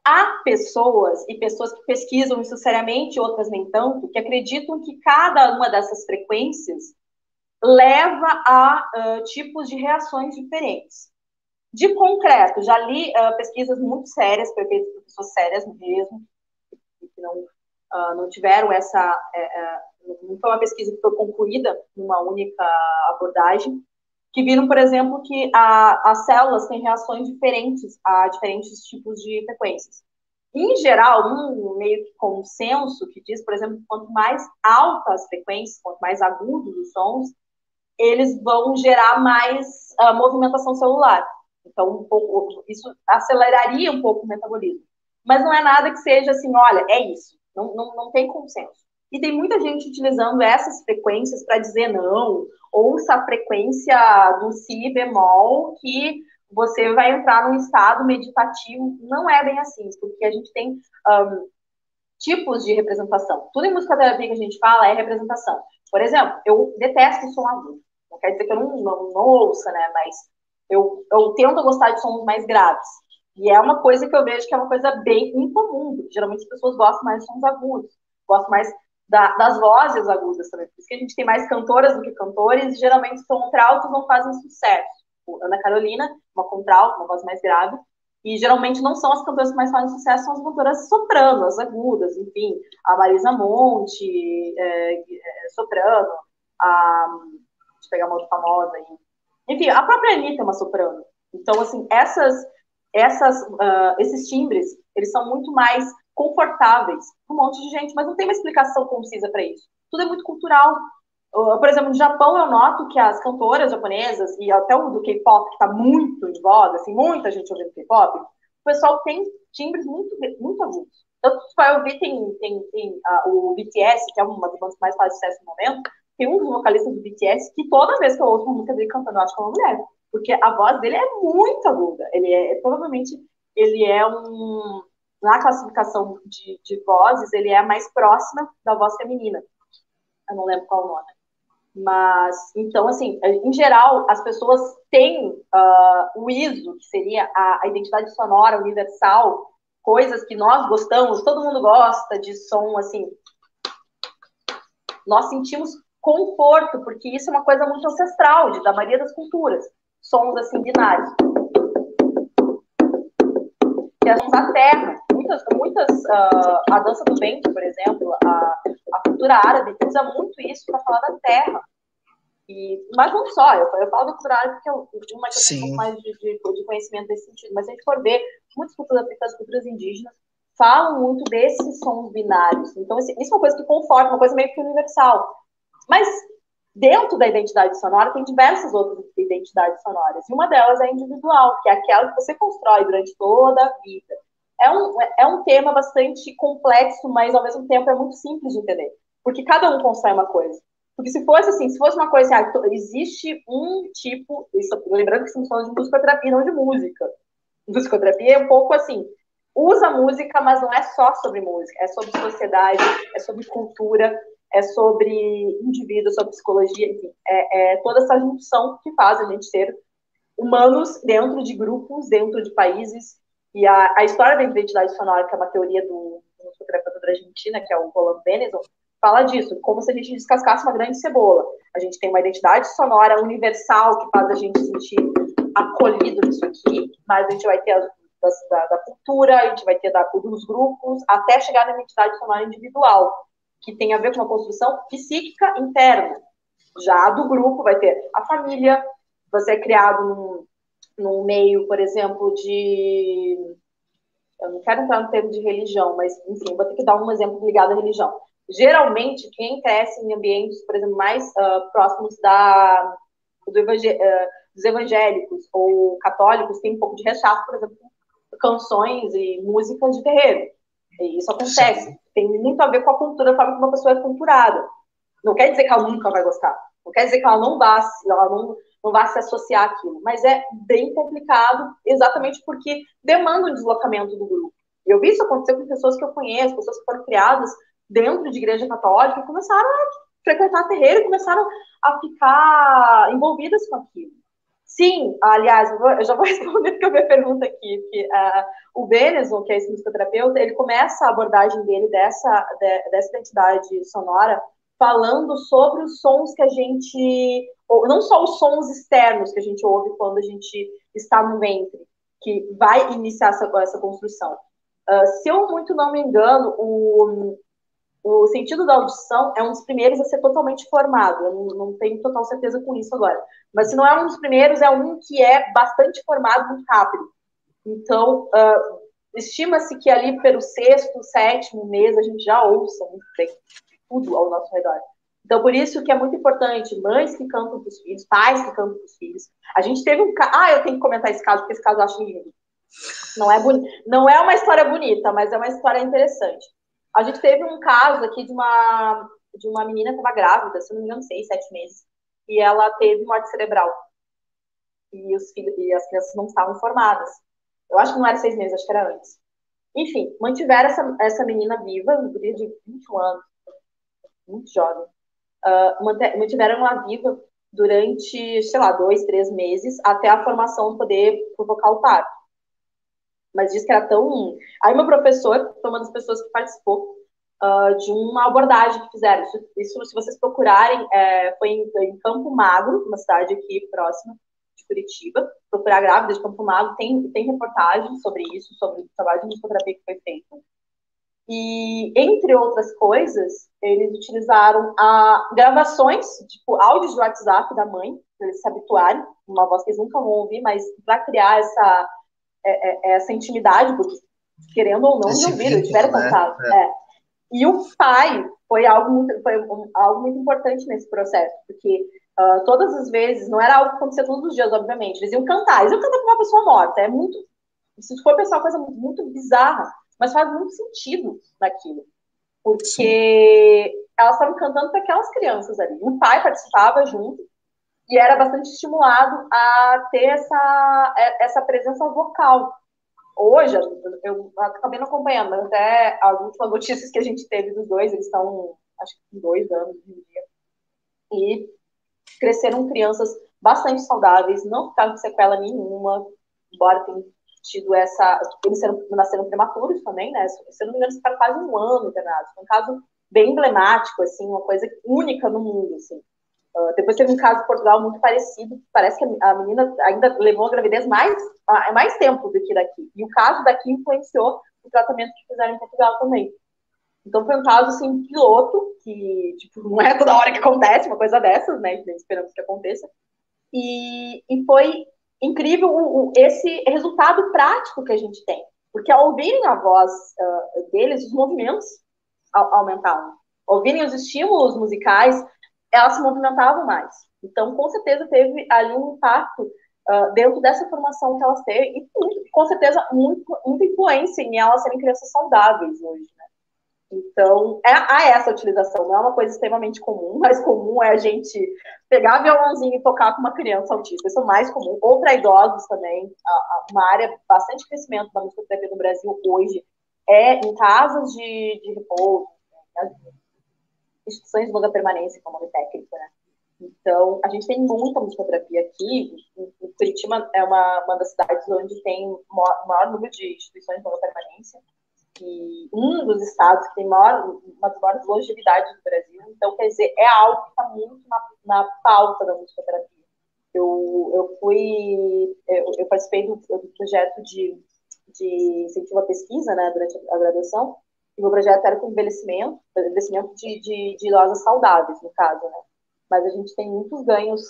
Há pessoas, e pessoas que pesquisam isso seriamente, outras nem tanto, que acreditam que cada uma dessas frequências leva a tipos de reações diferentes. De concreto, já li pesquisas muito sérias, feitas por pessoas sérias mesmo, que não tiveram essa... não foi uma pesquisa que foi concluída numa única abordagem, que viram, por exemplo, que as células têm reações diferentes a diferentes tipos de frequências. Em geral, um meio que consenso que diz, por exemplo, quanto mais altas as frequências, quanto mais agudos os sons, eles vão gerar mais movimentação celular. Então, isso aceleraria um pouco o metabolismo. Mas não é nada que seja assim, olha, é isso. Não tem consenso. E tem muita gente utilizando essas frequências para dizer não, ouça a frequência do Si bemol que você vai entrar num estado meditativo. Não é bem assim, porque a gente tem tipos de representação. Tudo em musicoterapia que a gente fala é representação. Por exemplo, eu detesto som agudo. Não quer dizer que eu não ouça, né? Mas eu tento gostar de sons mais graves. E é uma coisa que eu vejo que é uma coisa bem incomum. Porque geralmente as pessoas gostam mais de sons agudos. Gostam mais das vozes agudas também. Por isso que a gente tem mais cantoras do que cantores. E geralmente os contraltos não fazem sucesso. Ana Carolina, uma contralto, uma voz mais grave. E geralmente não são as cantoras que mais fazem sucesso, são as cantoras sopranos, agudas, enfim. A Marisa Monte, soprano. Deixa eu pegar uma outra famosa aí. Enfim, a própria Anitta é uma soprano. Então, assim, esses timbres, eles são muito mais confortáveis para um monte de gente, mas não tem uma explicação concisa para isso. Tudo é muito cultural. Por exemplo, no Japão, eu noto que as cantoras japonesas, e até o do K-pop, que está muito em voga, assim, muita gente ouvindo K-pop, o pessoal tem timbres muito, muito agudos. Tanto que vai ouvir, tem o BTS, que é uma das bandas que mais faz sucesso no momento, tem um dos vocalistas do BTS que toda vez que eu ouço uma música dele cantando, eu acho que é uma mulher. Porque a voz dele é muito aguda. Provavelmente, ele é na classificação de vozes, ele é a mais próxima da voz feminina. Eu não lembro qual o nome. Mas, então, assim, em geral, as pessoas têm o ISO, que seria a identidade sonora universal, coisas que nós gostamos, todo mundo gosta de som, assim, nós sentimos conforto, porque isso é uma coisa muito ancestral, da maioria das culturas, sons, assim, binários. Que é sons da terra. A dança do vento, por exemplo, a cultura árabe usa muito isso para falar da terra. Mas não só, eu falo da cultura árabe porque eu tenho um pouco mais de conhecimento nesse sentido, mas se a gente for ver, muitas culturas africanas, culturas indígenas, falam muito desses sons binários. Então, isso é uma coisa que conforta, uma coisa meio que universal. Mas dentro da identidade sonora tem diversas outras identidades sonoras, e uma delas é a individual, que é aquela que você constrói durante toda a vida. É um tema bastante complexo, mas ao mesmo tempo é muito simples de entender, porque cada um constrói uma coisa. Porque se fosse uma coisa assim, existe um tipo, lembrando que estamos falando de musicoterapia, não de música. Musicoterapia é um pouco assim, usa música, mas não é só sobre música, é sobre sociedade, é sobre cultura, é sobre indivíduo, sobre psicologia, enfim, é toda essa junção que faz a gente ser humanos dentro de grupos, dentro de países. E a história da identidade sonora, que é uma teoria do musicoterapeuta da Argentina, que é o Roland Benison, fala disso, como se a gente descascasse uma grande cebola. A gente tem uma identidade sonora universal que faz a gente sentir acolhido nisso aqui, mas a gente vai ter da cultura, a gente vai ter dos grupos, até chegar na identidade sonora individual, que tem a ver com uma construção psíquica interna. Já do grupo vai ter a família, você é criado num meio, por exemplo, eu não quero entrar no termo de religião, mas, enfim, vou ter que dar um exemplo ligado à religião. Geralmente, quem cresce em ambientes, por exemplo, mais próximos dos evangélicos ou católicos, tem um pouco de rechaço, por exemplo, canções e músicas de terreiro. E isso acontece. Sim. Tem muito a ver com a cultura, a forma como uma pessoa é culturada. Não quer dizer que ela nunca vai gostar. Não quer dizer que ela não vá se associar àquilo. Mas é bem complicado, exatamente porque demanda um deslocamento do grupo. Eu vi isso acontecer com pessoas que eu conheço, pessoas que foram criadas dentro de igreja católica, e começaram a frequentar terreiro e começaram a ficar envolvidas com aquilo. Sim, aliás, eu já vou responder porque eu vi a pergunta aqui, porque o Benison, que é esse musicoterapeuta, ele começa a abordagem dele dessa identidade sonora falando sobre os sons que a gente, não só os sons externos que a gente ouve quando a gente está no ventre, que vai iniciar essa construção. Se eu muito não me engano, o sentido da audição é um dos primeiros a ser totalmente formado. Eu não tenho total certeza com isso agora. Mas se não é um dos primeiros, é um que é bastante formado muito rápido. Então, estima-se que ali pelo sexto, sétimo mês, a gente já ouça muito bem tudo ao nosso redor. Então, por isso que é muito importante, mães que cantam para os filhos, pais que cantam para os filhos. A gente teve um caso... eu tenho que comentar esse caso, porque esse caso eu acho lindo. Não é uma história bonita, mas é uma história interessante. A gente teve um caso aqui de uma menina que estava grávida, se não me engano, 6, 7 meses, e ela teve morte cerebral. E as crianças não estavam formadas. Eu acho que não era 6 meses, acho que era antes. Enfim, mantiveram essa menina viva, no dia de 21 anos, muito jovem. Mantiveram ela viva durante, sei lá, 2, 3 meses, até a formação poder provocar o parto. Mas diz que era tão... Aí meu professor foi uma das pessoas que participou de uma abordagem que fizeram. Isso se vocês procurarem, foi em Campo Magro, uma cidade aqui próxima de Curitiba. Procurar grávida de Campo Magro, tem reportagem sobre isso, sobre o trabalho de musicoterapia que foi feito. E, entre outras coisas, eles utilizaram gravações, tipo áudios de WhatsApp da mãe, para eles se habituarem, uma voz que eles nunca vão ouvir, mas para criar essa intimidade, porque, querendo ou não, não viram, tiveram contato. E o pai foi algo muito importante nesse processo, porque todas as vezes, não era algo que acontecia todos os dias, obviamente, eles iam cantar com uma pessoa morta, se for pensar uma coisa muito bizarra, mas faz muito sentido naquilo, porque elas estavam cantando para aquelas crianças ali, o pai participava junto, e era bastante estimulado a ter essa presença vocal. Hoje, eu acabei não acompanhando, mas até as últimas notícias que a gente teve dos dois, eles estão, acho que com 2 anos de dia, e cresceram crianças bastante saudáveis, não ficaram com sequela nenhuma, embora tenham tido eles nasceram prematuros também, né? Se eu não me engano, ficaram quase 1 ano internados. Foi um caso bem emblemático, assim, uma coisa única no mundo, assim. Depois teve um caso em Portugal muito parecido. Parece que a menina ainda levou a gravidez mais tempo do que daqui. E o caso daqui influenciou o tratamento que fizeram em Portugal também. Então foi um caso, assim, piloto, que tipo, não é toda hora que acontece uma coisa dessas, né? Esperamos que aconteça. E foi incrível esse resultado prático que a gente tem. Porque ao ouvirem a voz deles, os movimentos aumentavam. Ao ouvirem os estímulos musicais, elas se movimentavam mais. Então, com certeza, teve ali um impacto dentro dessa formação que elas têm e, com certeza, muita influência em elas serem crianças saudáveis hoje, né? Então, há essa utilização. Não é uma coisa extremamente comum, mas comum é a gente pegar violãozinho e tocar com uma criança autista. Isso é mais comum. Ou para idosos também. Uma área bastante crescimento da musicoterapia no Brasil hoje é em casas de repouso, né? Instituições de longa permanência, como nome técnico, né? Então, a gente tem muita musicoterapia aqui. Em Curitiba é uma das cidades onde tem o maior número de instituições de longa permanência. E um dos estados que tem uma das maiores longevidades do Brasil. Então, quer dizer, é algo que está muito na pauta da musicoterapia. Eu participei do projeto de incentivo à pesquisa, né, durante a graduação, e o meu projeto era com envelhecimento de idosas saudáveis, no caso, né. Mas a gente tem muitos ganhos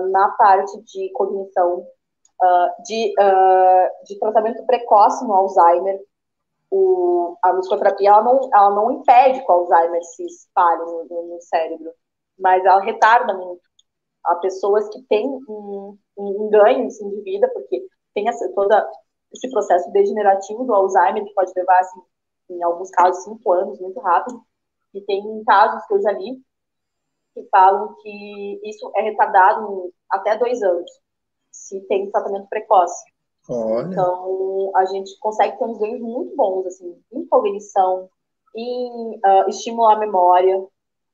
na parte de cognição de tratamento precoce no Alzheimer. A musicoterapia ela não impede que o Alzheimer se espalhe no cérebro, mas ela retarda muito. Há pessoas que têm um ganho assim, de vida, porque tem todo esse processo degenerativo do Alzheimer, que pode levar, assim, em alguns casos, 5 anos, muito rápido. E tem casos que eu já li que falam que isso é retardado em até 2 anos, se tem tratamento precoce. Olha. Então, a gente consegue ter uns ganhos muito bons, assim, em cognição, em estimular a memória,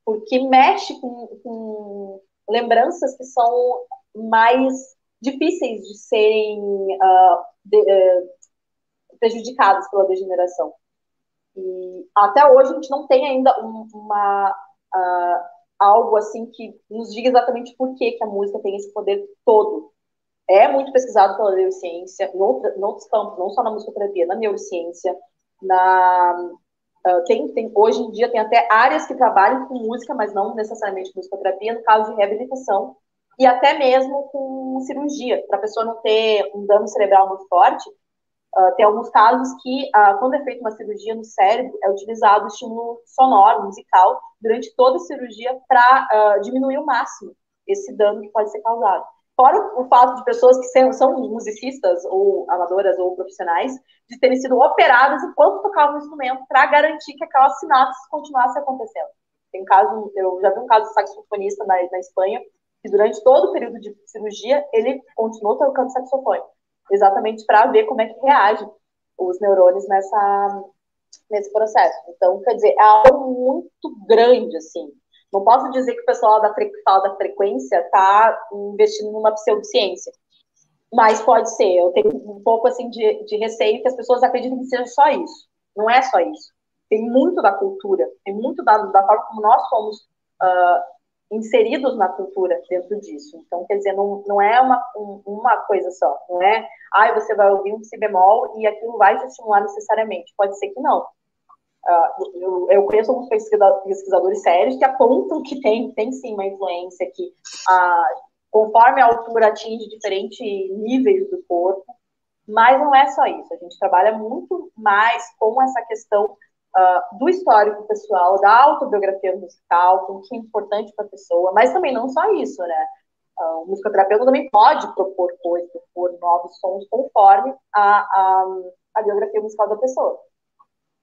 porque mexe com lembranças que são mais difíceis de serem prejudicadas pela degeneração. E até hoje a gente não tem ainda algo assim que nos diga exatamente por que a música tem esse poder todo. É muito pesquisado pela neurociência, em outros campos, não só na musicoterapia, na neurociência, hoje em dia tem até áreas que trabalham com música, mas não necessariamente musicoterapia, no caso de reabilitação, e até mesmo com cirurgia, para a pessoa não ter um dano cerebral muito forte. Tem alguns casos que, quando é feita uma cirurgia no cérebro, é utilizado o estímulo sonoro, musical, durante toda a cirurgia para diminuir ao máximo esse dano que pode ser causado. Fora o fato de pessoas que são musicistas, ou amadoras, ou profissionais, de terem sido operadas enquanto tocavam o instrumento para garantir que aquelas sinapses continuassem acontecendo. Eu já vi um caso de saxofonista na Espanha, que durante todo o período de cirurgia, ele continuou tocando saxofone, exatamente para ver como é que reage os neurônios nesse processo. Então, quer dizer, é algo muito grande, assim. Não posso dizer que o pessoal que fala da frequência está investindo numa pseudociência, mas pode ser. Eu tenho um pouco assim de receio que as pessoas acreditem que seja só isso. Não é só isso. Tem muito da cultura, tem muito da forma como nós somos inseridos na cultura dentro disso. Então, quer dizer, não é uma coisa só. Não é, você vai ouvir um si bemol e aquilo vai te estimular necessariamente. Pode ser que não. Eu conheço alguns pesquisadores sérios que apontam que tem sim uma influência que, conforme a altura atinge diferentes níveis do corpo, mas não é só isso. A gente trabalha muito mais com essa questão do histórico pessoal, da autobiografia musical, com o que é importante para a pessoa, mas também não só isso, né? O musicoterapeuta também pode propor coisas, propor novos sons conforme a biografia musical da pessoa.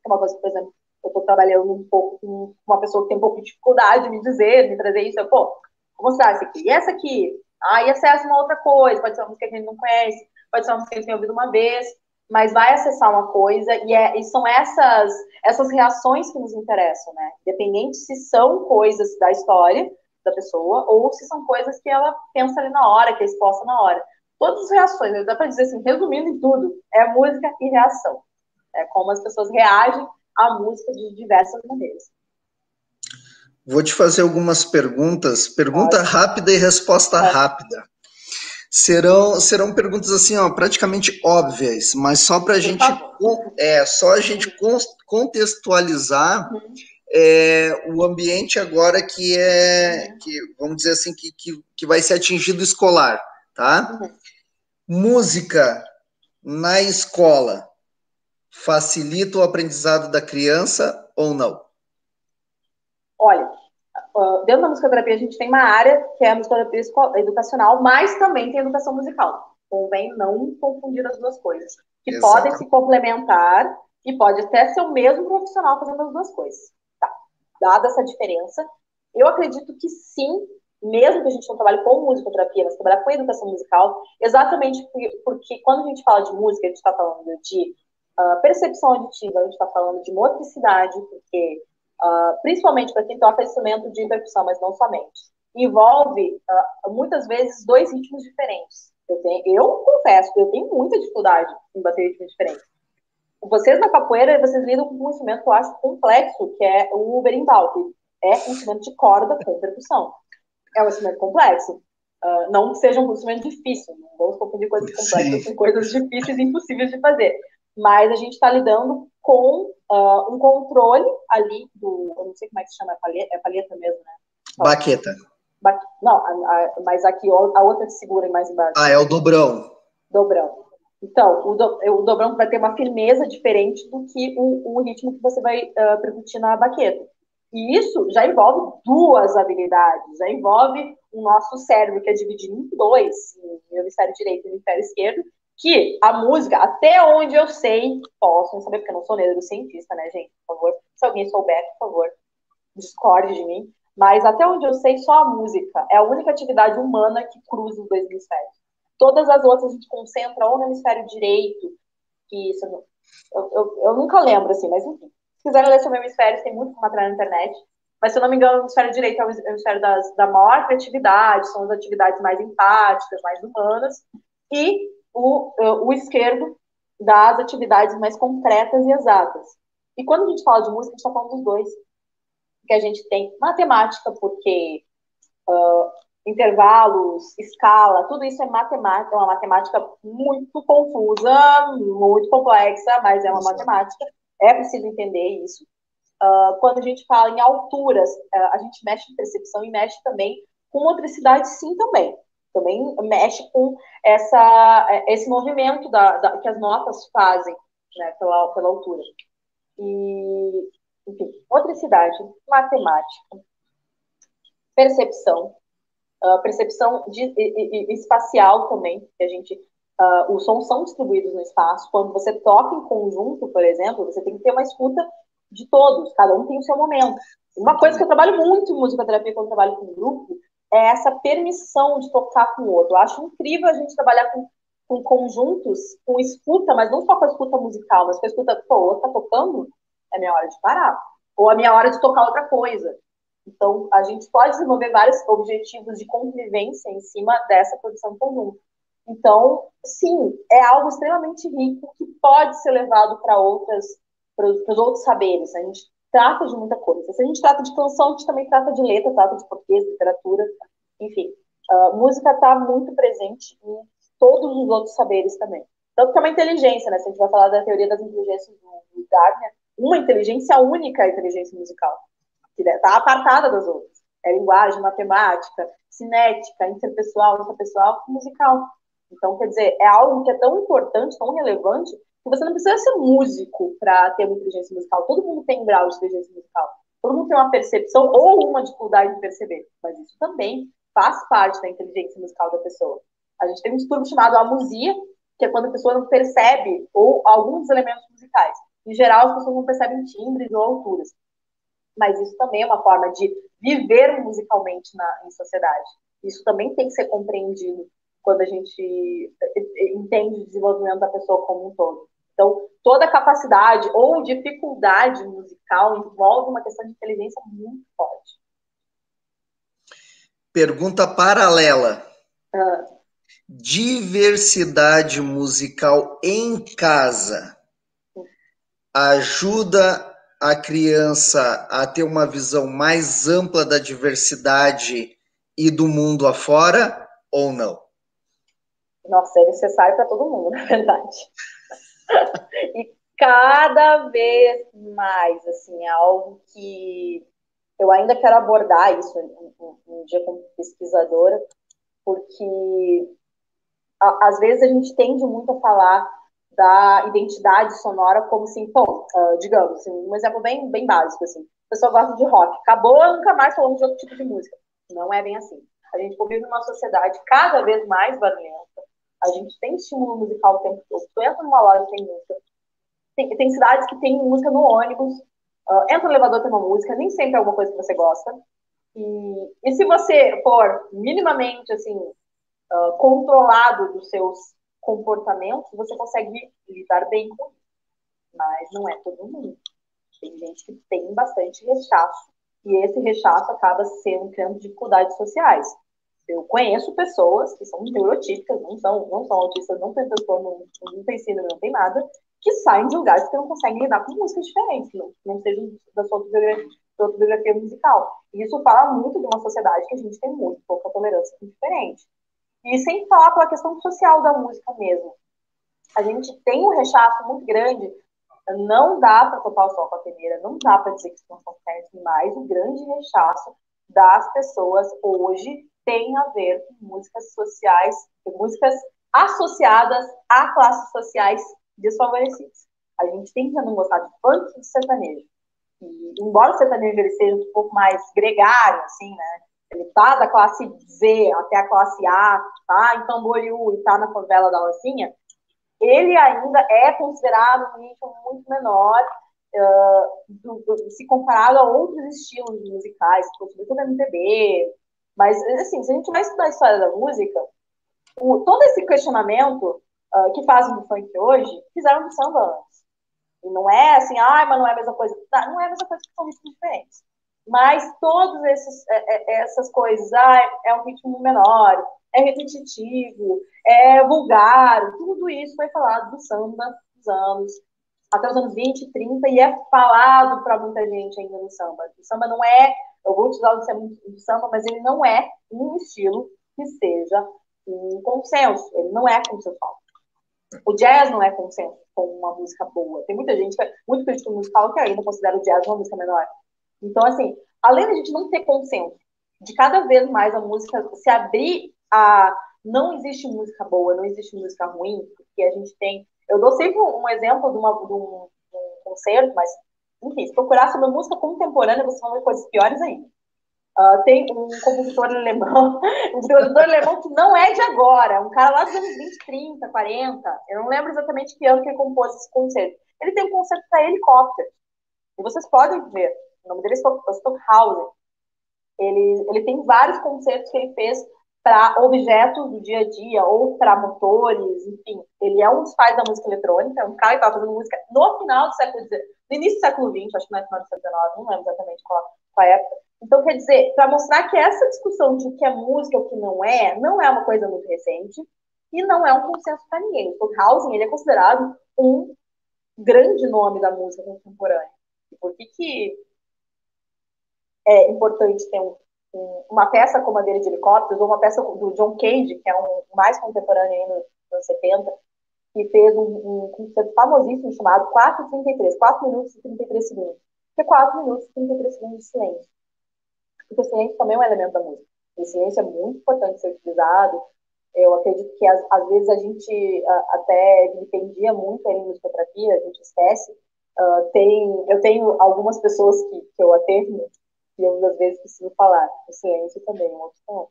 É uma coisa que, por exemplo, eu estou trabalhando um pouco com uma pessoa que tem um pouco de dificuldade de me trazer isso. Vou mostrar essa aqui. E essa aqui? E acessa uma outra coisa. Pode ser uma música que a gente não conhece, pode ser uma música que a gente tem ouvido uma vez, mas vai acessar uma coisa e são essas reações que nos interessam, né? Independente se são coisas da história da pessoa ou se são coisas que ela pensa ali na hora, que é exposta na hora. Todas as reações, né? Dá para dizer assim, resumindo em tudo, é música e reação. É como as pessoas reagem à música de diversas maneiras. Vou te fazer algumas perguntas. Pergunta rápida e resposta rápida. Serão perguntas assim, praticamente óbvias, mas só para a gente contextualizar o ambiente agora que vamos dizer assim, que vai ser atingido escolar, tá? Música na escola facilita o aprendizado da criança ou não? Olha, dentro da musicoterapia a gente tem uma área que é a musicoterapia educacional, mas também tem a educação musical. Convém não confundir as duas coisas, que podem se complementar e pode até ser o mesmo profissional fazendo as duas coisas. Tá. Dada essa diferença, eu acredito que sim, mesmo que a gente não trabalhe com musicoterapia, mas trabalhar com educação musical, exatamente porque quando a gente fala de música, a gente está falando de percepção auditiva, a gente está falando de motricidade, porque principalmente para quem toca instrumento de percussão, mas não somente, envolve muitas vezes 2 ritmos diferentes. Eu confesso que eu tenho muita dificuldade em bater ritmos diferentes. Vocês na capoeira, vocês lidam com um instrumento que eu acho complexo, que é o berimbau, que é um instrumento de corda com percussão. É um instrumento complexo. Não que seja um instrumento difícil, não vamos confundir coisas complexas com coisas difíceis e impossíveis de fazer. Mas a gente está lidando com um controle ali eu não sei como é que se chama, é palheta mesmo, né? Baqueta. Não, mas aqui a outra que segura mais embaixo. É o dobrão. Dobrão. Então, o dobrão vai ter uma firmeza diferente do que o ritmo que você vai percutir na baqueta. E isso já envolve duas habilidades, já envolve o nosso cérebro, que é dividido em dois, em hemisfério direito e hemisfério esquerdo, que a música, até onde eu sei, posso não saber, porque eu não sou neurocientista, né, gente? Por favor, se alguém souber, por favor, discorde de mim. Mas até onde eu sei, só a música é a única atividade humana que cruza os dois hemisférios. Todas as outras a gente concentra ou no hemisfério direito, que isso eu nunca lembro, assim, mas enfim. Se quiserem ler sobre hemisférios, tem muito material na internet. Mas, se eu não me engano, o hemisfério direito é o hemisfério da maior criatividade, são as atividades mais empáticas, mais humanas, e o esquerdo das atividades mais concretas e exatas. E quando a gente fala de música, a gente está falando dos dois. Que a gente tem matemática, porque intervalos, escala, tudo isso é matemática, é uma matemática muito confusa, muito complexa, mas é uma matemática. É preciso entender isso. Quando a gente fala em alturas, a gente mexe em percepção e mexe também com motricidade, sim, também. Também mexe com esse movimento que as notas fazem, né, pela altura. E, enfim, motricidade, matemática, percepção, percepção espacial também, que a gente, os sons são distribuídos no espaço. Quando você toca em conjunto, por exemplo, você tem que ter uma escuta de todos, cada um tem o seu momento. Uma coisa que eu trabalho muito em musicoterapia quando eu trabalho com grupo é essa permissão de tocar com o outro. Eu acho incrível a gente trabalhar com conjuntos, com escuta, mas não só com a escuta musical, mas com a escuta, pô, o outro tá tocando, é minha hora de parar. Ou é minha hora de tocar outra coisa. Então, a gente pode desenvolver vários objetivos de convivência em cima dessa produção conjunta. Então, sim, é algo extremamente rico que pode ser levado para os outros saberes. A gente trata de muita coisa. Se a gente trata de canção, a gente também trata de letra, trata de português, literatura, enfim. Música está muito presente em todos os outros saberes também. Tanto que é uma inteligência, né? Se a gente vai falar da teoria das inteligências do Gardner, uma inteligência única é a inteligência musical, que está apartada das outras. É linguagem, matemática, cinética, interpessoal, interpessoal, musical. Então, quer dizer, é algo que é tão importante, tão relevante, que você não precisa ser músico para ter uma inteligência musical. Todo mundo tem um grau de inteligência musical. Todo mundo tem uma percepção ou uma dificuldade de perceber. Mas isso também faz parte da inteligência musical da pessoa. A gente tem um distúrbio chamado amusia, que é quando a pessoa não percebe ou alguns elementos musicais. Em geral, as pessoas não percebem timbres ou alturas. Mas isso também é uma forma de viver musicalmente em sociedade. Isso também tem que ser compreendido quando a gente entende o desenvolvimento da pessoa como um todo. Então, toda capacidade ou dificuldade musical envolve uma questão de inteligência muito forte. Pergunta paralela. Diversidade musical em casa ajuda a criança a ter uma visão mais ampla da diversidade e do mundo afora, ou não? Nossa, é necessário para todo mundo, na verdade. E cada vez mais, assim, é algo que eu ainda quero abordar isso um dia como pesquisadora, porque às vezes a gente tende muito a falar da identidade sonora como assim, bom, digamos, assim, um exemplo bem básico, assim, a pessoa gosta de rock, acabou, nunca mais falamos de outro tipo de música. Não é bem assim. A gente vive numa sociedade cada vez mais barulhenta, a gente tem estímulo musical o tempo todo, tu entra numa loja tem música, tem cidades que tem música no ônibus, entra no elevador tem uma música, nem sempre é alguma coisa que você gosta, e se você for minimamente, assim, controlado dos seus comportamentos, você consegue lidar bem com isso. Mas não é todo mundo. Tem gente que tem bastante rechaço, e esse rechaço acaba criando dificuldades sociais. Eu conheço pessoas que são neurotípicas, não são autistas, não tem transtorno, não tem síndrome, não tem nada, que saem de lugares que não conseguem lidar com músicas diferentes, não sejam da sua autobiografia musical. E isso fala muito de uma sociedade que a gente tem muito pouca tolerância com diferente. E sem falar pela questão social da música mesmo. A gente tem um rechaço muito grande, não dá para topar o sol com a peneira, não dá para dizer que não são certos, mas o grande rechaço das pessoas hoje tem a ver com músicas sociais, músicas associadas a classes sociais desfavorecidas. A gente tende a não gostar de funk e de sertanejo. E, embora o sertanejo ele seja um pouco mais gregário, assim, né? Ele tá da classe Z até a classe A, tá em Camboriú e tá na favela da Rocinha, ele ainda é considerado um nicho muito menor se comparado a outros estilos musicais, sobretudo MPB. Mas, assim, se a gente vai estudar a história da música, todo esse questionamento que fazem do funk hoje, fizeram do samba antes. E não é assim, mas não é a mesma coisa. Não é a mesma coisa, que são ritmos diferentes. Mas todas essas coisas, é um ritmo menor, é repetitivo, é vulgar, tudo isso foi falado do samba dos anos, até os anos 20, 30, e é falado para muita gente ainda no samba. O samba não é, eu vou utilizar o samba, mas ele não é um estilo que seja um consenso, ele não é consensual. O jazz não é consenso com uma música boa. Tem muita gente, muito crítico musical, que ainda considera o jazz uma música menor. Então, assim, além da gente não ter consenso, de cada vez mais a música se abrir a... Não existe música boa, não existe música ruim, porque a gente tem... Eu dou sempre um exemplo de um concerto, mas, enfim, se procurar sobre música contemporânea, você vai ver coisas piores ainda. Tem um compositor alemão, que não é de agora, um cara lá dos anos 20, 30, 40, eu não lembro exatamente que ano que ele compôs esse concerto. Ele tem um concerto para helicóptero, e vocês podem ver, o nome dele é Stockhausen. Ele tem vários concertos que ele fez para objetos do dia a dia, ou para motores, enfim. Ele é um dos pais da música eletrônica, é um cara que estava fazendo música no final do século XIX, no início do século XX, acho que não é final do século XIX, não lembro exatamente qual a época. Então, quer dizer, para mostrar que essa discussão de o que é música e o que não é uma coisa muito recente, e não é um consenso para ninguém. O Stockhausen, ele é considerado um grande nome da música contemporânea. E por que é importante ter uma peça como a dele de helicópteros, ou uma peça do John Cage, que é um mais contemporâneo aí nos anos 70, que fez um concerto famosíssimo chamado 4:33, 4 minutos e 33 segundos. Que é 4 minutos e 33 segundos de silêncio. Porque o silêncio também é um elemento da música. O silêncio é muito importante ser utilizado. Eu acredito que, às vezes, a gente até dependia muito em musicoterapia, a gente esquece. Eu tenho algumas pessoas que eu atendo, e eu, às vezes, preciso falar. O silêncio também é uma opção.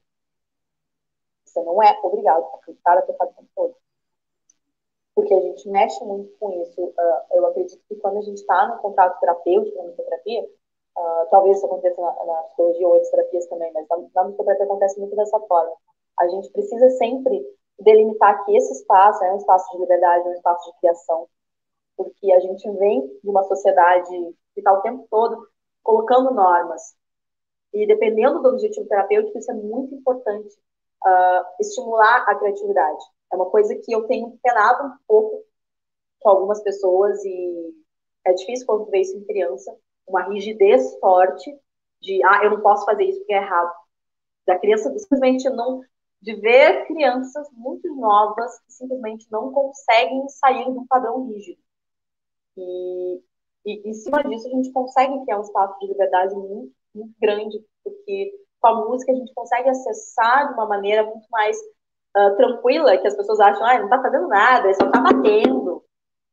Você não é obrigado a acreditar a tocar o tempo todo. Porque a gente mexe muito com isso. Eu acredito que quando a gente está no contato terapêutico, na musicoterapia, talvez isso aconteça na psicologia ou outras terapias também, mas na musicoterapia acontece muito dessa forma. A gente precisa sempre delimitar que esse espaço é um espaço de liberdade, é um espaço de criação, porque a gente vem de uma sociedade que está o tempo todo colocando normas. E dependendo do objetivo terapêutico, isso é muito importante, estimular a criatividade. É uma coisa que eu tenho penado um pouco com algumas pessoas, e é difícil quando vê isso em criança, uma rigidez forte de, eu não posso fazer isso porque é errado. Da criança simplesmente não... De ver crianças muito novas que simplesmente não conseguem sair de um padrão rígido. E em cima disso, a gente consegue criar um espaço de liberdade muito, muito grande, porque com a música a gente consegue acessar de uma maneira muito mais tranquila, que as pessoas acham, não tá fazendo nada, ele só tá batendo.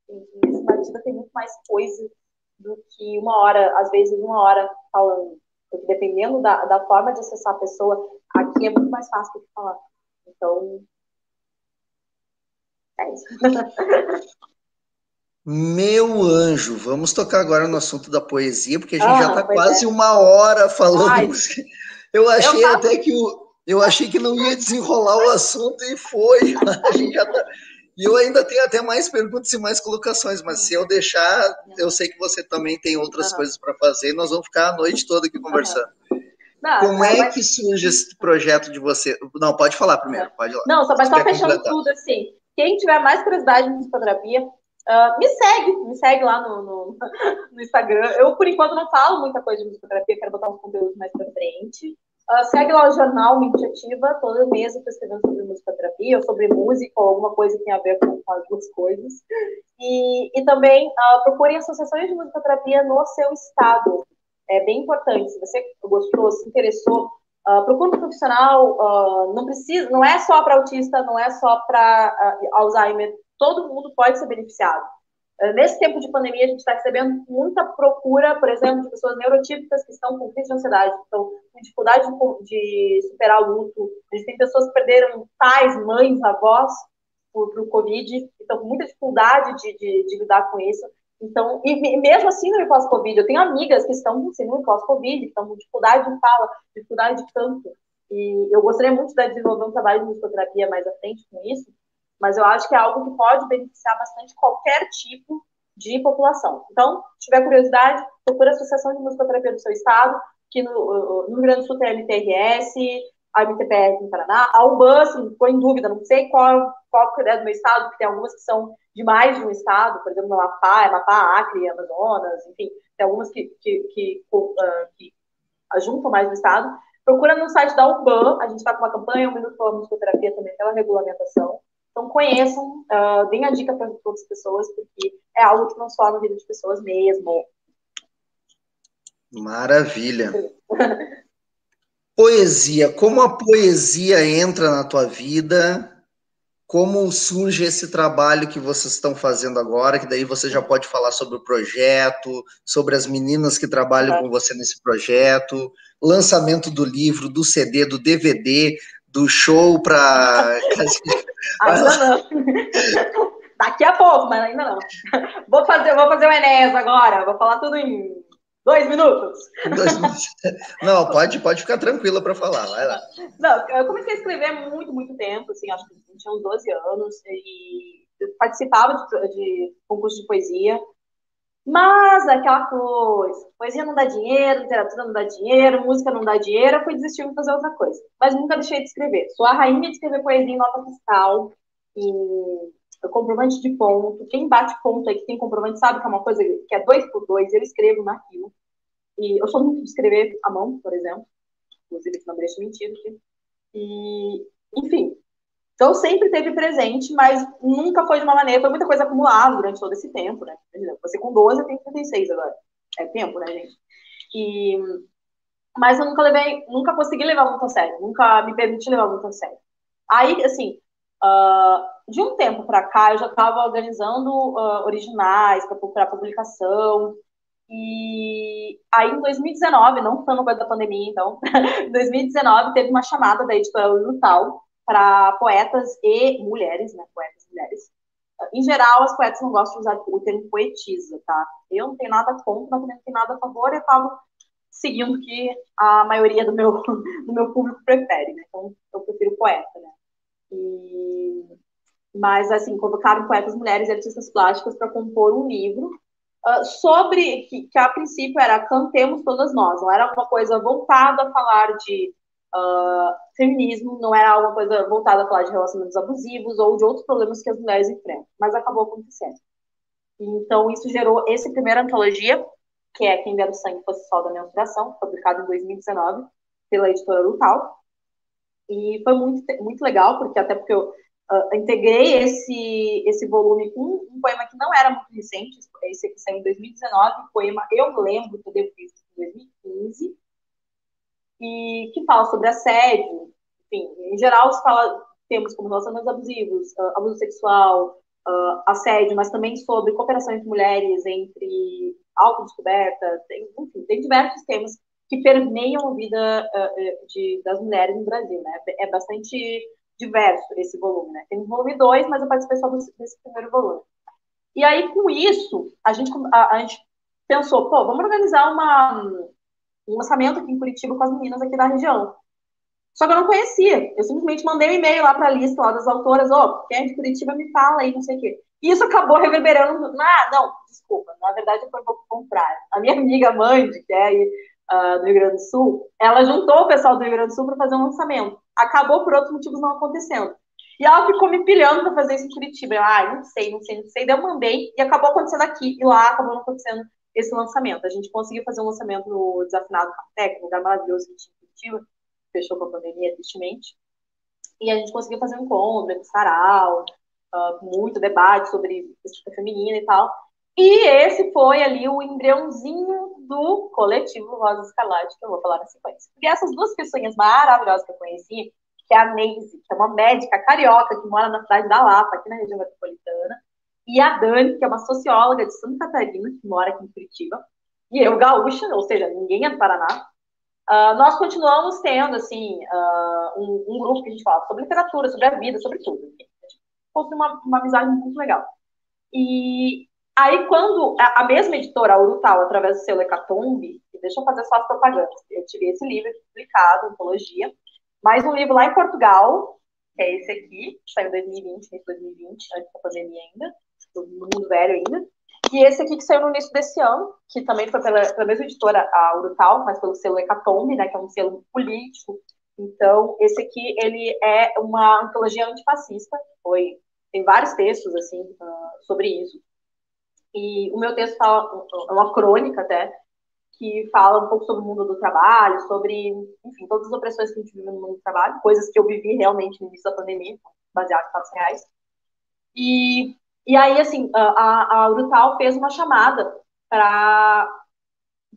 E nesse batida tem muito mais coisa do que às vezes uma hora falando. Porque dependendo da forma de acessar a pessoa, aqui é muito mais fácil do que falar. Então, é isso. Meu anjo, vamos tocar agora no assunto da poesia, porque a gente já está quase uma hora falando. Eu achei que não ia desenrolar o assunto e foi. A gente já tá... E eu ainda tenho até mais perguntas e mais colocações, mas se eu deixar, eu sei que você também tem outras coisas para fazer, nós vamos ficar a noite toda aqui conversando. Como é que surge esse projeto de você? Não, pode falar primeiro, pode ir lá. Não, mas só fechando tudo, assim, quem tiver mais curiosidade em musicoterapia, me segue lá no Instagram. Eu, por enquanto, não falo muita coisa de musicoterapia, quero botar uns conteúdos mais pra frente. Segue lá o jornal Mente Ativa, toda mês eu estou escrevendo sobre musicoterapia, ou sobre música, ou alguma coisa que tem a ver com as duas coisas. E também procurem associações de musicoterapia no seu estado. É bem importante. Se você gostou, se interessou, procura um profissional, não é só para autista, não é só para Alzheimer, todo mundo pode ser beneficiado. Nesse tempo de pandemia, a gente está recebendo muita procura, por exemplo, de pessoas neurotípicas que estão com crise de ansiedade, que estão com dificuldade de superar o luto. A gente tem pessoas que perderam pais, mães, avós para o Covid, estão com muita dificuldade de lidar com isso. Então, e mesmo assim no pós-Covid, eu tenho amigas que estão com síndrome pós-Covid, que estão com dificuldade de fala, dificuldade de canto. E eu gostaria muito de desenvolver um trabalho de musicoterapia mais à frente com isso, mas eu acho que é algo que pode beneficiar bastante qualquer tipo de população. Então, se tiver curiosidade, procura a Associação de Musicoterapia do seu estado, que no Rio Grande do Sul tem a MTRS, a MTPR no Paraná, a UBAN, assim, ficou em dúvida, não sei qual é do meu estado, porque tem algumas que são de mais de um estado, por exemplo, no Amapá, Acre, Amazonas, enfim, tem algumas que juntam mais do estado. Procura no site da UBAN, a gente está com uma campanha, 1 Minuto pela Musicoterapia também, pela regulamentação. Então, conheçam, deem a dica para todas as pessoas, porque é algo que transforma a vida de pessoas mesmo. Maravilha. Poesia. Como a poesia entra na tua vida? Como surge esse trabalho que vocês estão fazendo agora? Que daí você já pode falar sobre o projeto, sobre as meninas que trabalham com você nesse projeto, lançamento do livro, do CD, do DVD, do show para... Ainda não. Daqui a pouco, mas ainda não. Vou fazer o Enéas agora. Vou falar tudo em 2 minutos. Não, pode ficar tranquila para falar. Vai lá. Não, eu comecei a escrever há muito, muito tempo. Assim, acho que eu tinha uns 12 anos. E eu participava de concurso de poesia. Mas aquela coisa, poesia não dá dinheiro, literatura não dá dinheiro, música não dá dinheiro, eu fui desistir de fazer outra coisa. Mas nunca deixei de escrever. Sou a rainha de escrever poesia em nota fiscal, em comprovante de ponto. Quem bate ponto aí, que tem comprovante, sabe que é uma coisa que é 2 por 2, eu escrevo naquilo. E eu sou muito de escrever à mão, por exemplo. Inclusive, que não me deixa mentir aqui. E, enfim, então sempre teve presente, mas nunca foi de uma maneira, foi muita coisa acumulada durante todo esse tempo, né? Você com 12 tem 36 agora. É tempo, né, gente? Mas eu nunca consegui levar muito a sério, nunca me permiti levar muito a sério. Aí, assim, de um tempo para cá, eu já estava organizando originais para publicação. E aí, em 2019, não foi uma coisa da pandemia, então, em 2019, teve uma chamada da editora Lutal para poetas e mulheres, né? Poetas e mulheres. Em geral, as poetas não gostam de usar o termo poetisa, tá? Eu não tenho nada contra, mas também não tenho nada a favor, e acabo seguindo o que a maioria do meu público prefere, né? Então, eu prefiro poeta, né? Mas, assim, convocaram poetas mulheres e artistas plásticas para compor um livro sobre, que a princípio era Cantemos Todas Nós, não era alguma coisa voltada a falar de feminismo, não era alguma coisa voltada a falar de relacionamentos abusivos ou de outros problemas que as mulheres enfrentam, mas acabou acontecendo. Então, isso gerou essa primeira antologia, que é Quem Der o Sangue Fosse Sol da Menstruação, publicado em 2019 pela editora Lutal. E foi muito, muito legal, porque eu integrei esse volume com um poema que não era muito recente, esse aqui saiu em 2019, o poema Eu Lembro, que eu devo ter em 2015, e que fala sobre assédio, enfim, em geral se fala temas como relacionamentos abusivos, abuso sexual, assédio, mas também sobre cooperação entre mulheres, entre autodescoberta, enfim, tem diversos temas que permeiam a vida das mulheres no Brasil, né? É bastante diverso esse volume, né? Tem o volume 2, mas eu participei só desse primeiro volume. E aí, com isso, a gente pensou, pô, vamos organizar um lançamento aqui em Curitiba com as meninas aqui da região. Só que eu não conhecia. Eu simplesmente mandei um e-mail lá para a lista lá das autoras, quem é de Curitiba me fala aí, não sei o quê. E isso acabou reverberando. Não, desculpa. Na verdade, foi um pouco o contrário. A minha amiga Mandy, que é aí do Rio Grande do Sul, ela juntou o pessoal do Rio Grande do Sul para fazer um lançamento. Acabou por outros motivos não acontecendo. E ela ficou me pilhando para fazer isso em Curitiba. Eu, não sei. Daí eu mandei e acabou acontecendo aqui. E lá acabou não acontecendo esse lançamento. A gente conseguiu fazer um lançamento no Desafinado Café, um lugar maravilhoso que tinha em Curitiba. Fechou com a pandemia, tristemente. E a gente conseguiu fazer um encontro, um sarau, muito debate sobre estética feminina e tal. E esse foi ali o embriãozinho do coletivo Rosa Escarlate, que eu vou falar na sequência. Porque essas duas pessoas maravilhosas que eu conheci, que é a Neise, que é uma médica carioca que mora na cidade da Lapa, aqui na região metropolitana, e a Dani, que é uma socióloga de Santa Catarina, que mora aqui em Curitiba, e eu, gaúcha, ou seja, ninguém é do Paraná. Nós continuamos tendo, assim, um grupo que a gente fala sobre literatura, sobre a vida, sobre tudo. Fosse uma amizade muito legal. E aí, quando a mesma editora, a Urutau, através do selo Hecatombe, deixa eu fazer só as propagandas, eu tive esse livro publicado, Antologia, mais um livro lá em Portugal, que é esse aqui, que saiu em 2020, início de 2020, antes da pandemia ainda, do mundo velho ainda, e esse aqui que saiu no início desse ano, que também foi pela mesma editora, a Urutau, mas pelo selo Hecatombe, né, que é um selo político. Então, esse aqui, ele é uma antologia antifascista, tem vários textos, assim, sobre isso. E o meu texto é uma crônica, até, que fala um pouco sobre o mundo do trabalho, sobre, enfim, todas as opressões que a gente vive no mundo do trabalho, coisas que eu vivi realmente no início da pandemia, baseado em fatos reais. E aí, assim, a Urutau fez uma chamada para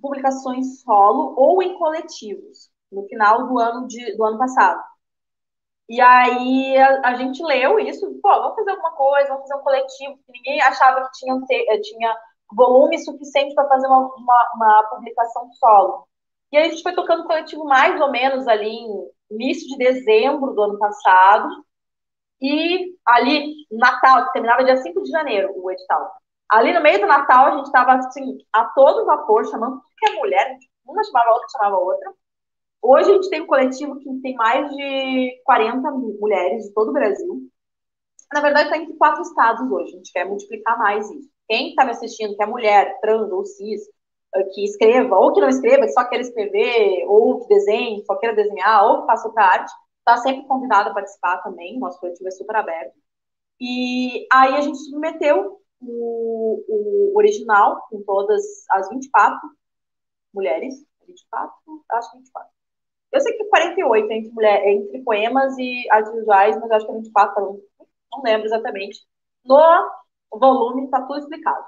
publicações solo ou em coletivos, no final do ano passado. E aí a gente leu isso, pô, vamos fazer alguma coisa, vamos fazer um coletivo, que ninguém achava que tinha volume suficiente para fazer uma publicação solo. E aí a gente foi tocando coletivo mais ou menos ali em início de dezembro do ano passado, e ali, Natal, terminava dia 5 de janeiro, o edital. Ali no meio do Natal, a gente estava assim, a todo vapor, chamando tudo que é mulher, uma chamava a outra, chamava a outra. Hoje a gente tem um coletivo que tem mais de 40 mulheres de todo o Brasil. Na verdade, está entre 4 estados hoje. A gente quer multiplicar mais isso. Quem está me assistindo, que é mulher, trans ou cis, que escreva, ou que não escreva, que só queira escrever, ou que desenhe, só queira desenhar, ou que faça outra arte, está sempre convidada a participar também. Nosso coletivo é super aberto. E aí a gente submeteu o original, com todas as 24 mulheres. 24? Acho que 24. Eu sei que 48 entre poemas e artes visuais, mas eu acho que é 24, não lembro exatamente. No volume está tudo explicado.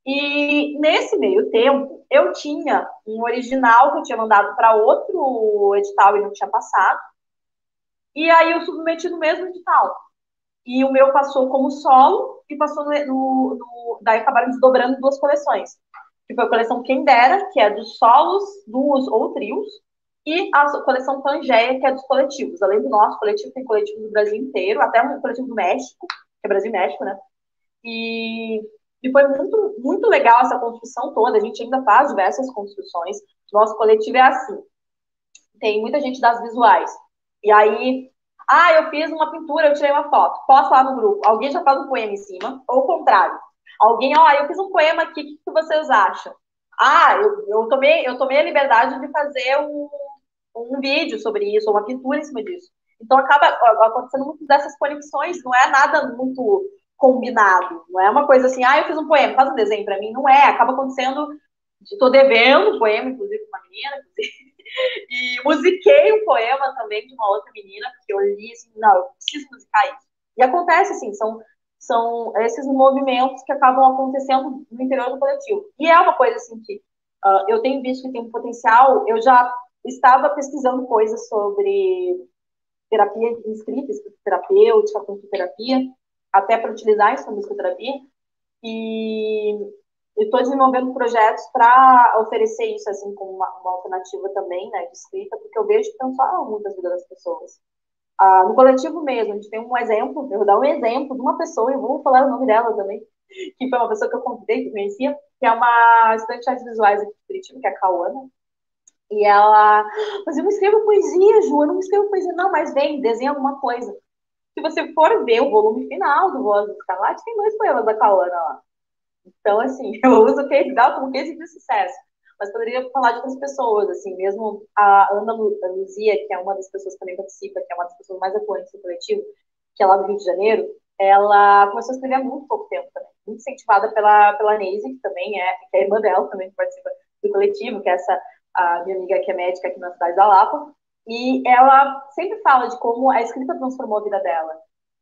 E nesse meio tempo, eu tinha um original que eu tinha mandado para outro edital e não tinha passado. E aí eu submeti no mesmo edital. E o meu passou como solo e passou daí acabaram desdobrando 2 coleções. Que foi a coleção Quem Dera, que é dos solos, duos ou trios, e a coleção Pangeia, que é dos coletivos. Além do nosso coletivo, tem coletivo do Brasil inteiro, até um coletivo do México, que é Brasil e México, né? E foi muito, muito legal essa construção toda. A gente ainda faz diversas construções. Nosso coletivo é assim. Tem muita gente das visuais. E aí, eu fiz uma pintura, eu tirei uma foto. Posto lá no grupo. Alguém já faz um poema em cima, ou o contrário. Alguém, eu fiz um poema aqui, o que vocês acham? Eu tomei a liberdade de fazer um vídeo sobre isso, ou uma pintura em cima disso. Então acaba acontecendo muito dessas conexões, não é nada muito combinado, não é uma coisa assim, eu fiz um poema, faz um desenho para mim, não é, acaba acontecendo, estou devendo um poema, inclusive, para uma menina, e musiquei um poema também de uma outra menina, porque eu li assim, não, eu preciso musicar isso. E acontece assim, são esses movimentos que acabam acontecendo no interior do coletivo. E é uma coisa assim que eu tenho visto que tem um potencial. Eu já estava pesquisando coisas sobre terapia escrita, escrita terapêutica, terapia, até para utilizar isso na musicoterapia. E estou desenvolvendo projetos para oferecer isso assim como uma alternativa também, né, de escrita, porque eu vejo que transforma muito as vidas das pessoas. No coletivo mesmo, a gente tem um exemplo, eu vou dar um exemplo de uma pessoa, eu vou falar o nome dela também, que foi uma pessoa que eu convidei, que eu conhecia, que é uma estudante de artes visuais aqui de Curitiba, que é a Cauana, e ela, mas eu não escrevo poesia, Ju, eu não escrevo poesia, não, mas vem, desenha alguma coisa. Se você for ver o volume final do Voz do Escarlate, tem 2 poemas da Cauana lá. Então, assim, eu uso o case dela como case de sucesso. Mas poderia falar de outras pessoas, assim, mesmo a Ana Luzia, que é uma das pessoas que também participa, que é uma das pessoas mais atuantes do coletivo, que é lá do Rio de Janeiro, ela começou a escrever há muito pouco tempo também, muito incentivada pela Neise, que também que é a irmã dela, também que participa do coletivo, que é a minha amiga que é médica aqui na cidade da Lapa, e ela sempre fala de como a escrita transformou a vida dela,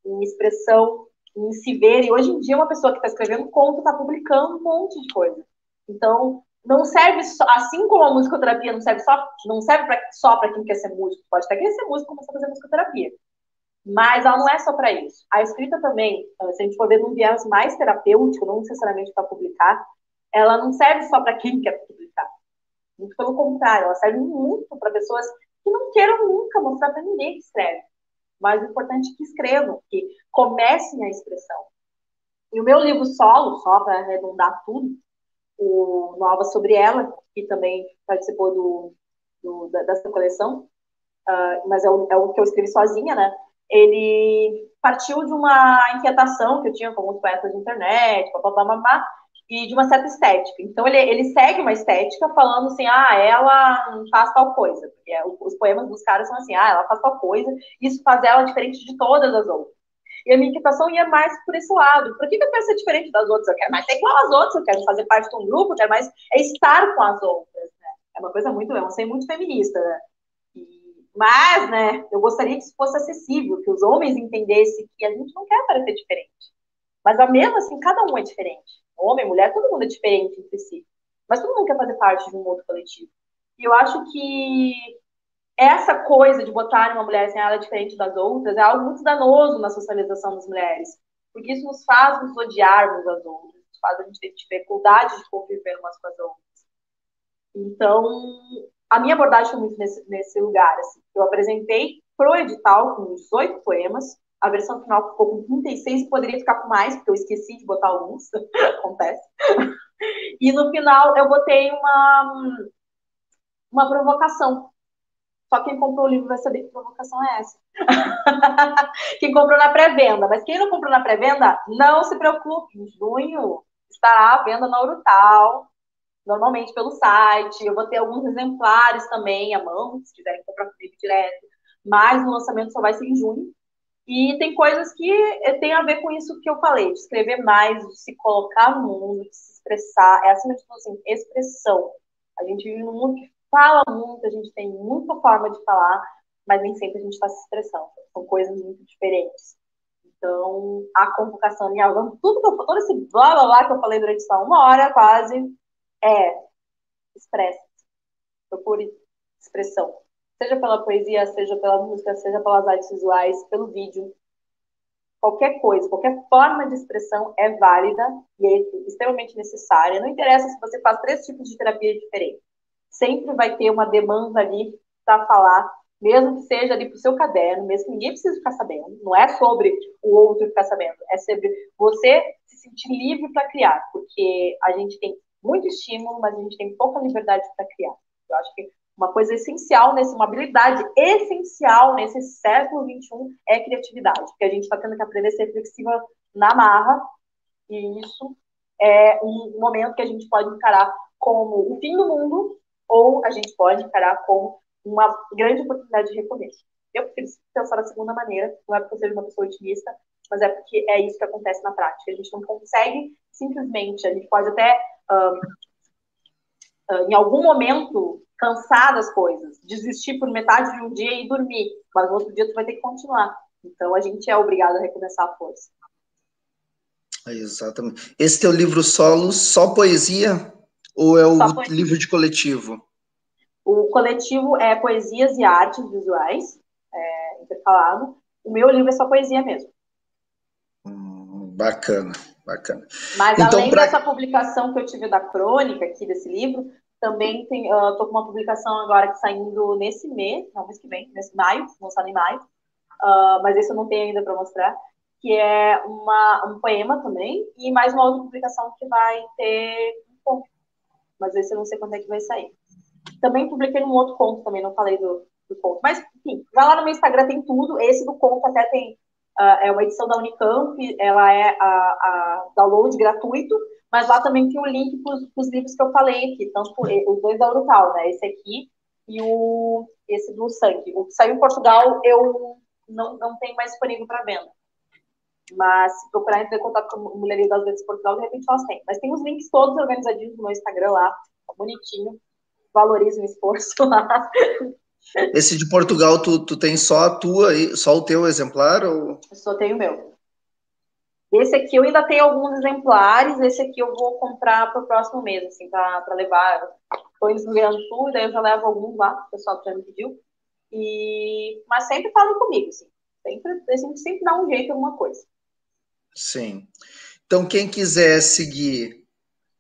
em expressão, em se ver, e hoje em dia uma pessoa que está escrevendo conto está publicando um monte de coisa. Então, não serve só, assim como a musicoterapia não serve só para quem quer ser músico, pode até querer ser músico e começar a fazer musicoterapia. Mas ela não é só para isso. A escrita também, se a gente for ver num viés mais terapêutico, não necessariamente para publicar, ela não serve só para quem quer publicar. Muito pelo contrário, ela serve muito para pessoas que não queiram nunca mostrar para ninguém que escreve. Mas o importante é que escrevam, que comecem a expressão. E o meu livro solo, só para arredondar tudo, o Nova Sobre Ela, que também participou dessa coleção, mas é o que eu escrevi sozinha, né? Ele partiu de uma inquietação que eu tinha com alguns poetas de internet, papapá, e de uma certa estética. Então, ele segue uma estética falando assim, ela faz tal coisa. Porque os poemas dos caras são assim, ela faz tal coisa, isso faz ela diferente de todas as outras. E a minha inquietação ia mais por esse lado. Por que eu quero ser diferente das outras? Eu quero mais ser igual às outras, eu quero fazer parte de um grupo, eu quero mais estar com as outras, né? É uma coisa muito, eu sei, muito feminista, né? Mas, né, eu gostaria que isso fosse acessível, que os homens entendessem que a gente não quer parecer diferente. Mas, mesmo assim, cada um é diferente. Homem, mulher, todo mundo é diferente entre si. Mas todo mundo quer fazer parte de um outro coletivo. E eu acho que essa coisa de botar uma mulher assim, ela é diferente das outras, é algo muito danoso na socialização das mulheres. Porque isso nos faz nos odiarmos as outras, nos faz a gente ter dificuldade de conviver umas com as outras. Então, a minha abordagem foi muito nesse lugar. Assim. Eu apresentei pro edital com 18 poemas, a versão final ficou com 36 e poderia ficar com mais, porque eu esqueci de botar alguns, acontece. E no final eu botei uma provocação. Só quem comprou o livro vai saber que provocação é essa. Quem comprou na pré-venda. Mas quem não comprou na pré-venda, não se preocupe. Em junho estará à venda na Urutau, normalmente pelo site. Eu vou ter alguns exemplares também à mão, se quiserem comprar comigo direto. Mas o lançamento só vai ser em junho. E tem coisas que tem a ver com isso que eu falei, de escrever mais, de se colocar no mundo, de se expressar. É acima de tudo assim, expressão. A gente vive num mundo que fala muito, a gente tem muita forma de falar, mas nem sempre a gente está se expressando. São coisas muito diferentes. Então, a convocação, todo esse blá blá blá que eu falei durante só uma hora quase, expressa. Procure expressão. Seja pela poesia, seja pela música, seja pelas artes visuais, pelo vídeo. Qualquer coisa, qualquer forma de expressão é válida e é extremamente necessária. Não interessa se você faz 3 tipos de terapia diferentes. Sempre vai ter uma demanda ali para falar, mesmo que seja ali para o seu caderno, mesmo que ninguém precise ficar sabendo. Não é sobre o outro ficar sabendo, é sobre você se sentir livre para criar, porque a gente tem muito estímulo, mas a gente tem pouca liberdade para criar. Eu acho que uma coisa essencial, uma habilidade essencial nesse século XXI é a criatividade, porque a gente está tendo que aprender a ser flexível na marra, e isso é um momento que a gente pode encarar como o fim do mundo, ou a gente pode encarar como uma grande oportunidade de recomeço. Eu prefiro pensar da segunda maneira, não é porque eu seja uma pessoa otimista, mas é porque é isso que acontece na prática. A gente não consegue simplesmente, a gente pode até, em algum momento, cansar das coisas, desistir por metade de um dia e dormir, mas no outro dia tu vai ter que continuar. Então a gente é obrigado a recomeçar a força. Exatamente. Esse teu livro solo, só poesia? Ou é o livro de coletivo? O coletivo é Poesias e Artes Visuais, intercalado. O meu livro é só poesia mesmo. Bacana, bacana. Mas então, além dessa publicação que eu tive da crônica aqui desse livro, também estou com uma publicação agora que saindo nesse mês, não, mês que vem, nesse maio, lançado em maio, mas esse eu não tenho ainda para mostrar, que é um poema também, e mais uma outra publicação que vai ter um conto, mas esse eu não sei quando é que vai sair. Também publiquei um outro conto, também não falei do conto, mas enfim, vai lá no meu Instagram, tem tudo, esse do conto até tem, é uma edição da Unicamp, ela é a download gratuito, mas lá também tem o link para os livros que eu falei aqui, tanto os 2 da Urutau, né, esse aqui e esse do Sangue. O que saiu em Portugal eu não tenho mais disponível para venda. Mas se procurar entrar em contato com a Mulheria das Letras de Portugal, de repente elas têm. Mas tem os links todos organizadinhos no meu Instagram lá, bonitinho. Valorize o esforço lá. Esse de Portugal, tu tem só a tua, só o teu exemplar? Ou... Eu só tenho o meu. Esse aqui eu ainda tenho alguns exemplares, esse aqui eu vou comprar para o próximo mês, assim, para levar. Estou indo no Rio Grande do Sul, daí eu já levo alguns lá, o pessoal que já me pediu. Mas sempre falam comigo, assim. Sempre dá um jeito em alguma coisa. Sim. Então, quem quiser seguir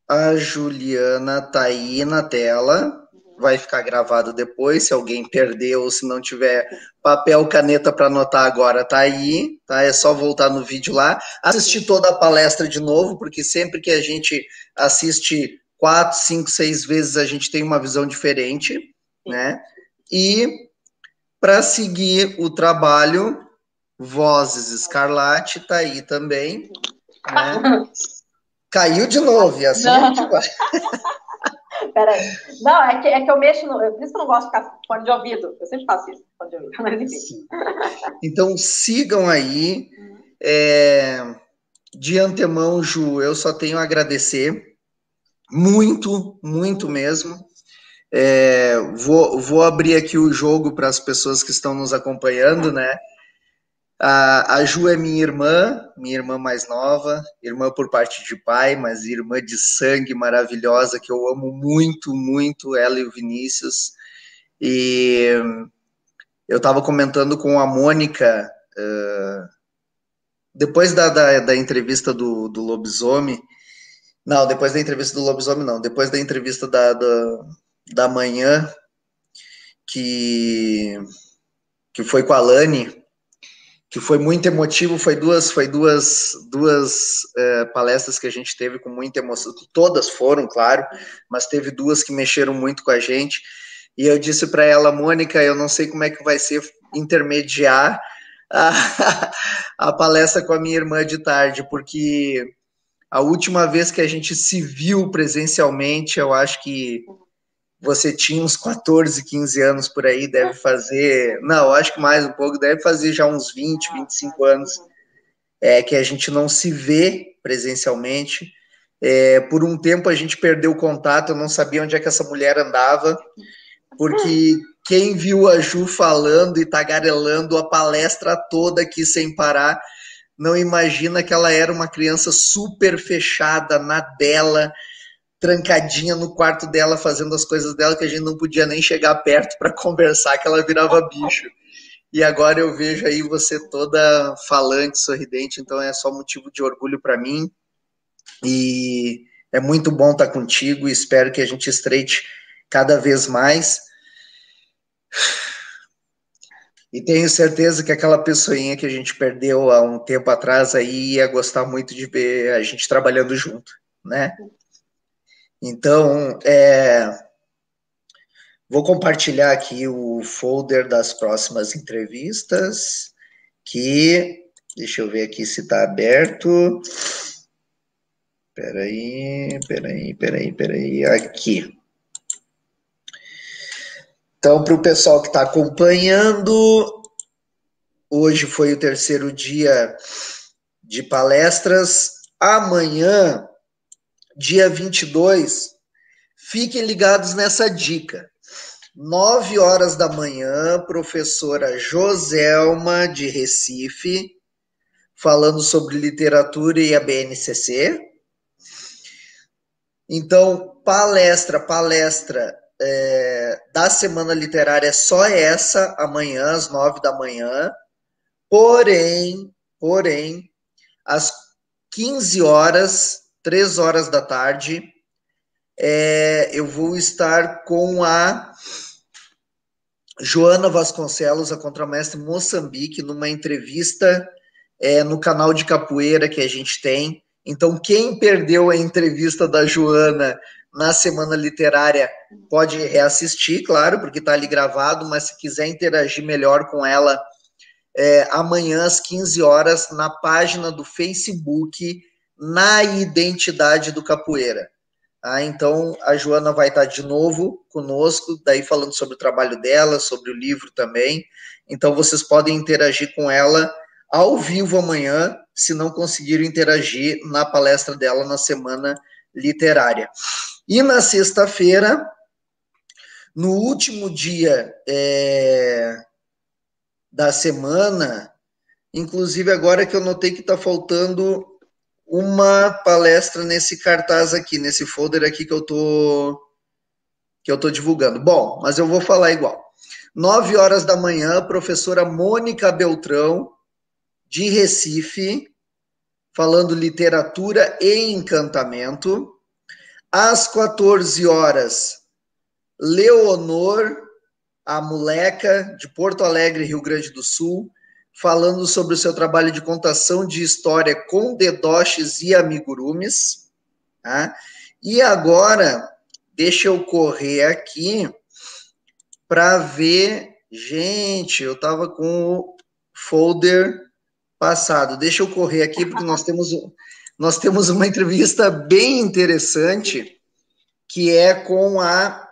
a Juliana, tá aí na tela. Vai ficar gravado depois, se alguém perdeu ou se não tiver papel, caneta para anotar agora, tá aí, tá? É só voltar no vídeo lá, assistir toda a palestra de novo, porque sempre que a gente assiste 4, 5, 6 vezes, a gente tem uma visão diferente, né? E para seguir o trabalho, Vozes Escarlate tá aí também, né? Caiu de novo, e assim a gente vai. Peraí. Não, é que eu mexo no. Por isso que eu não gosto de ficar com fone de ouvido. Eu sempre faço isso, fone de ouvido. Mas enfim. Então sigam aí. De antemão, Ju, eu só tenho a agradecer. Muito, muito mesmo. Vou abrir aqui o jogo para as pessoas que estão nos acompanhando, né? A Ju é minha irmã mais nova, irmã por parte de pai, mas irmã de sangue maravilhosa, que eu amo muito, muito, ela e o Vinícius. E eu estava comentando com a Mônica, depois da entrevista do Lobisomem, não, depois da entrevista do Lobisomem, não, depois da entrevista da manhã, que foi com a Lani, que foi muito emotivo, foi duas palestras que a gente teve com muita emoção, todas foram, claro, mas teve duas que mexeram muito com a gente, e eu disse para ela, Mônica, eu não sei como é que vai ser intermediar a palestra com a minha irmã de tarde, porque a última vez que a gente se viu presencialmente, eu acho que você tinha uns 14, 15 anos por aí, deve fazer... Não, acho que mais um pouco, deve fazer já uns 20, 25 anos que a gente não se vê presencialmente. Por um tempo a gente perdeu o contato, eu não sabia onde é que essa mulher andava, porque quem viu a Ju falando e tagarelando a palestra toda aqui sem parar, não imagina que ela era uma criança super fechada na dela, trancadinha no quarto dela, fazendo as coisas dela, que a gente não podia nem chegar perto para conversar, que ela virava bicho. E agora eu vejo aí você toda falante, sorridente, então é só motivo de orgulho para mim. E é muito bom estar contigo, e espero que a gente estreite cada vez mais. E tenho certeza que aquela pessoinha que a gente perdeu há um tempo atrás aí ia gostar muito de ver a gente trabalhando junto, né? Então, vou compartilhar aqui o folder das próximas entrevistas, que, deixa eu ver aqui se está aberto. Peraí, aqui. Então, para o pessoal que está acompanhando, hoje foi o terceiro dia de palestras. Amanhã, dia 22, fiquem ligados nessa dica. 9 horas da manhã, professora Joselma, de Recife, falando sobre literatura e a BNCC. Então, palestra da Semana Literária é só essa, amanhã, às 9 da manhã. Porém, às 15 horas, 3 horas da tarde, eu vou estar com a Joana Vasconcelos, a contramestre Moçambique, numa entrevista no canal de capoeira que a gente tem. Então, quem perdeu a entrevista da Joana na Semana Literária pode reassistir, claro, porque está ali gravado, mas se quiser interagir melhor com ela, amanhã às 15 horas, na página do Facebook, na Identidade do Capoeira. Então, a Joana vai estar de novo conosco, daí falando sobre o trabalho dela, sobre o livro também. Então, vocês podem interagir com ela ao vivo amanhã, se não conseguiram interagir na palestra dela na Semana Literária. E na sexta-feira, no último dia da semana, inclusive agora que eu notei que está faltando uma palestra nesse cartaz aqui, nesse folder aqui que eu tô divulgando. Bom, mas eu vou falar igual. 9 horas da manhã, a professora Mônica Beltrão, de Recife, falando literatura e encantamento. Às 14 horas, Leonor, a moleca de Porto Alegre, Rio Grande do Sul, falando sobre o seu trabalho de contação de história com dedoches e amigurumis. Tá? E agora, deixa eu correr aqui para ver. Gente, eu estava com o folder passado. Deixa eu correr aqui, porque nós temos uma entrevista bem interessante, que é com a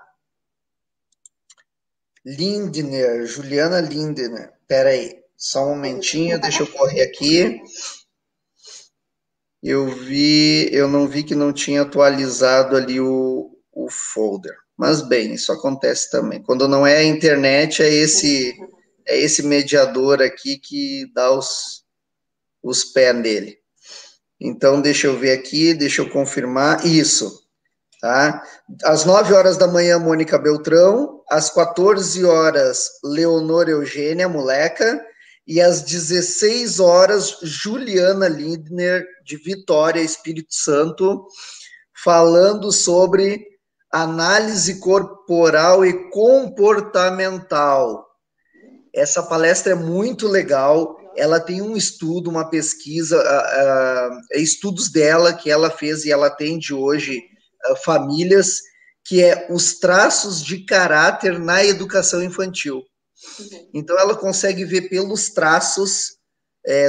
Lindner, Juliana Lindner. Espera aí, só um momentinho, deixa eu correr aqui. Eu não vi que não tinha atualizado ali o folder. Mas bem, isso acontece também. Quando não é a internet, é esse mediador aqui que dá os pés nele. Então, deixa eu ver aqui, deixa eu confirmar. Isso, tá? Às 9 horas da manhã, Mônica Beltrão. Às 14 horas, Leonor Eugênia, moleca. E às 16 horas, Juliana Lindner, de Vitória, Espírito Santo, falando sobre análise corporal e comportamental. Essa palestra é muito legal. Ela tem um estudo, uma pesquisa, estudos dela que ela fez e ela atende hoje famílias, que é os traços de caráter na educação infantil. Então, ela consegue ver pelos traços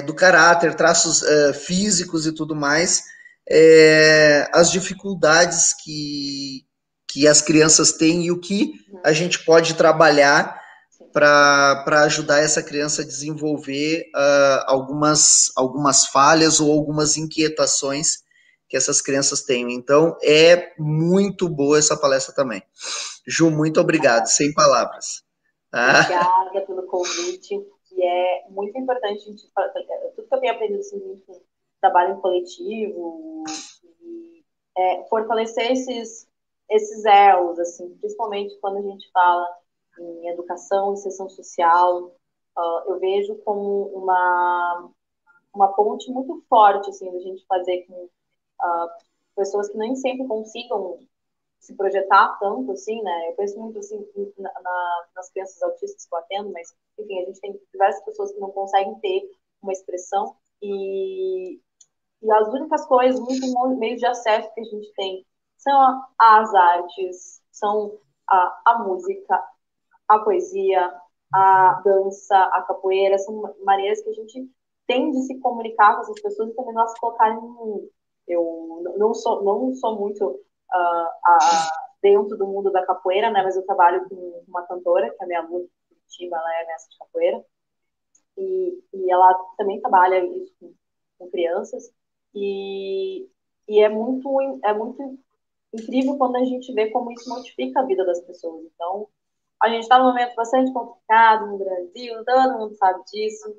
do caráter, traços físicos e tudo mais, as dificuldades que as crianças têm e o que a gente pode trabalhar para ajudar essa criança a desenvolver algumas falhas ou algumas inquietações que essas crianças têm. Então, é muito boa essa palestra também. Ju, muito obrigado, sem palavras. Obrigada pelo convite, que é muito importante a gente tudo que eu tenho aprendido assim, trabalho em coletivo e fortalecer esses elos, assim, principalmente quando a gente fala em educação, inserção social, eu vejo como uma ponte muito forte, assim, da gente fazer com pessoas que nem sempre consigam se projetar tanto, assim, né? Eu penso muito, assim, nas crianças autistas que eu atendo, mas, enfim, a gente tem diversas pessoas que não conseguem ter uma expressão e as únicas coisas, muitos meios de acesso que a gente tem são as artes, são a música, a poesia, a dança, a capoeira, são maneiras que a gente tem de se comunicar com essas pessoas e também nós colocarem no mundo. Eu não sou muito dentro do mundo da capoeira, né? Mas eu trabalho com uma cantora, que é a minha aluna de Curitiba, ela é mestre de capoeira, e ela também trabalha isso com crianças, e é muito incrível quando a gente vê como isso modifica a vida das pessoas. Então, a gente está num momento bastante complicado no Brasil, todo mundo sabe disso,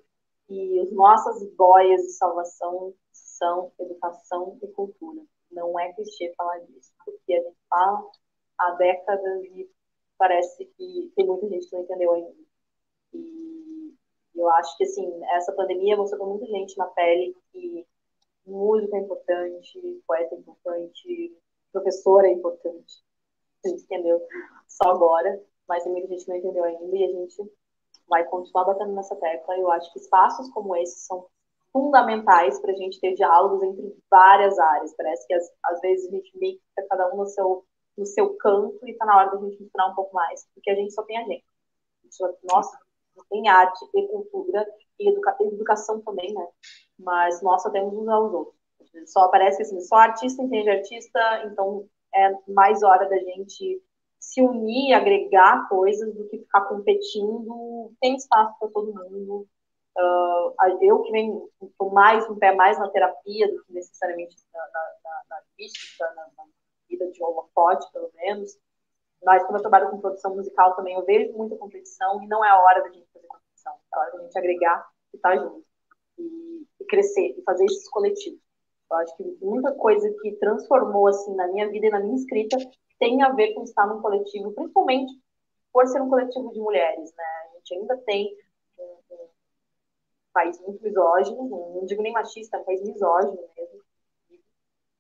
e as nossas boias de salvação são educação e cultura. Não é clichê falar disso, porque a gente fala há décadas e parece que tem muita gente que não entendeu ainda. E eu acho que, assim, essa pandemia mostrou para muita gente na pele que música é importante, poeta é importante, professor é importante. A gente entendeu só agora, mas tem muita gente que não entendeu ainda e a gente vai continuar batendo nessa tecla. Eu acho que espaços como esse são fundamentais para a gente ter diálogos entre várias áreas. Parece que às vezes a gente meio que fica cada um no seu canto e está na hora da gente misturar um pouco mais, porque a gente só tem a gente. Nossa, tem arte e cultura e educação também, né? Mas nós só temos uns aos outros. Só parece que assim, só artista entende artista, então é mais hora da gente se unir, agregar coisas do que ficar competindo. Tem espaço para todo mundo. Eu que venho com um pé mais na terapia do que necessariamente na artística, na vida de holofote, pelo menos. Mas, como eu trabalho com produção musical também, eu vejo muita competição e não é a hora da gente fazer competição. É a hora da gente agregar e estar junto. E crescer, e fazer esses coletivos. Eu acho que muita coisa que transformou, assim, na minha vida e na minha escrita tem a ver com estar num coletivo, principalmente por ser um coletivo de mulheres, né? A gente ainda tem um país muito misógino, não digo nem machista, é um país misógino mesmo.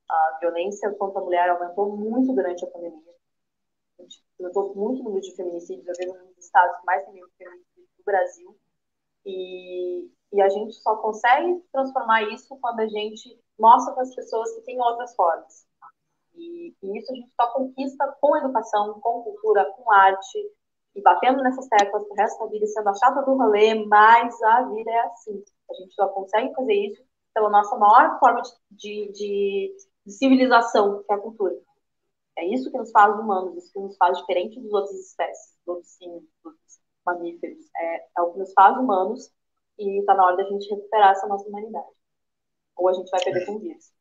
A violência contra a mulher aumentou muito durante a pandemia. A gente aumentou muito o número de feminicídios, eu vejo um dos estados que mais tem feminicídios do Brasil. E a gente só consegue transformar isso quando a gente mostra para as pessoas que tem outras formas. E isso a gente só conquista com educação, com cultura, com arte, e batendo nessas teclas pro resto da vida, sendo a chata do rolê, mas a vida é assim. A gente só consegue fazer isso pela nossa maior forma de civilização, que é a cultura. É isso que nos faz humanos, isso que nos faz diferente dos outros espécies, dos outros símios, dos outros mamíferos. É o que nos faz humanos e está na hora da gente recuperar essa nossa humanidade. Ou a gente vai perder com o vírus.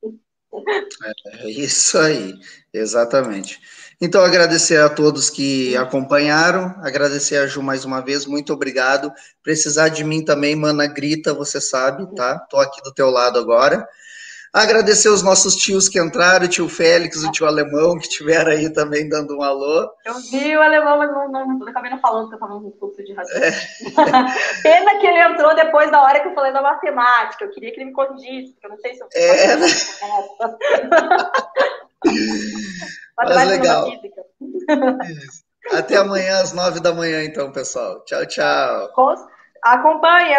É isso aí, exatamente. Então, agradecer a todos que acompanharam, agradecer a Ju mais uma vez, muito obrigado. Precisar de mim também, mana, grita, você sabe, tá? Tô aqui do teu lado agora. Agradecer os nossos tios que entraram, o tio Félix, o tio Alemão, que estiveram aí também dando um alô. Eu vi o Alemão, mas não acabei não falando, porque eu estava num fluxo de raciocínio. Pena que ele entrou depois da hora que eu falei da matemática. Eu queria que ele me corrigisse, porque eu não sei se eu Mas legal. Isso. Até amanhã às 9 da manhã, então, pessoal. Tchau, tchau. Acompanhe.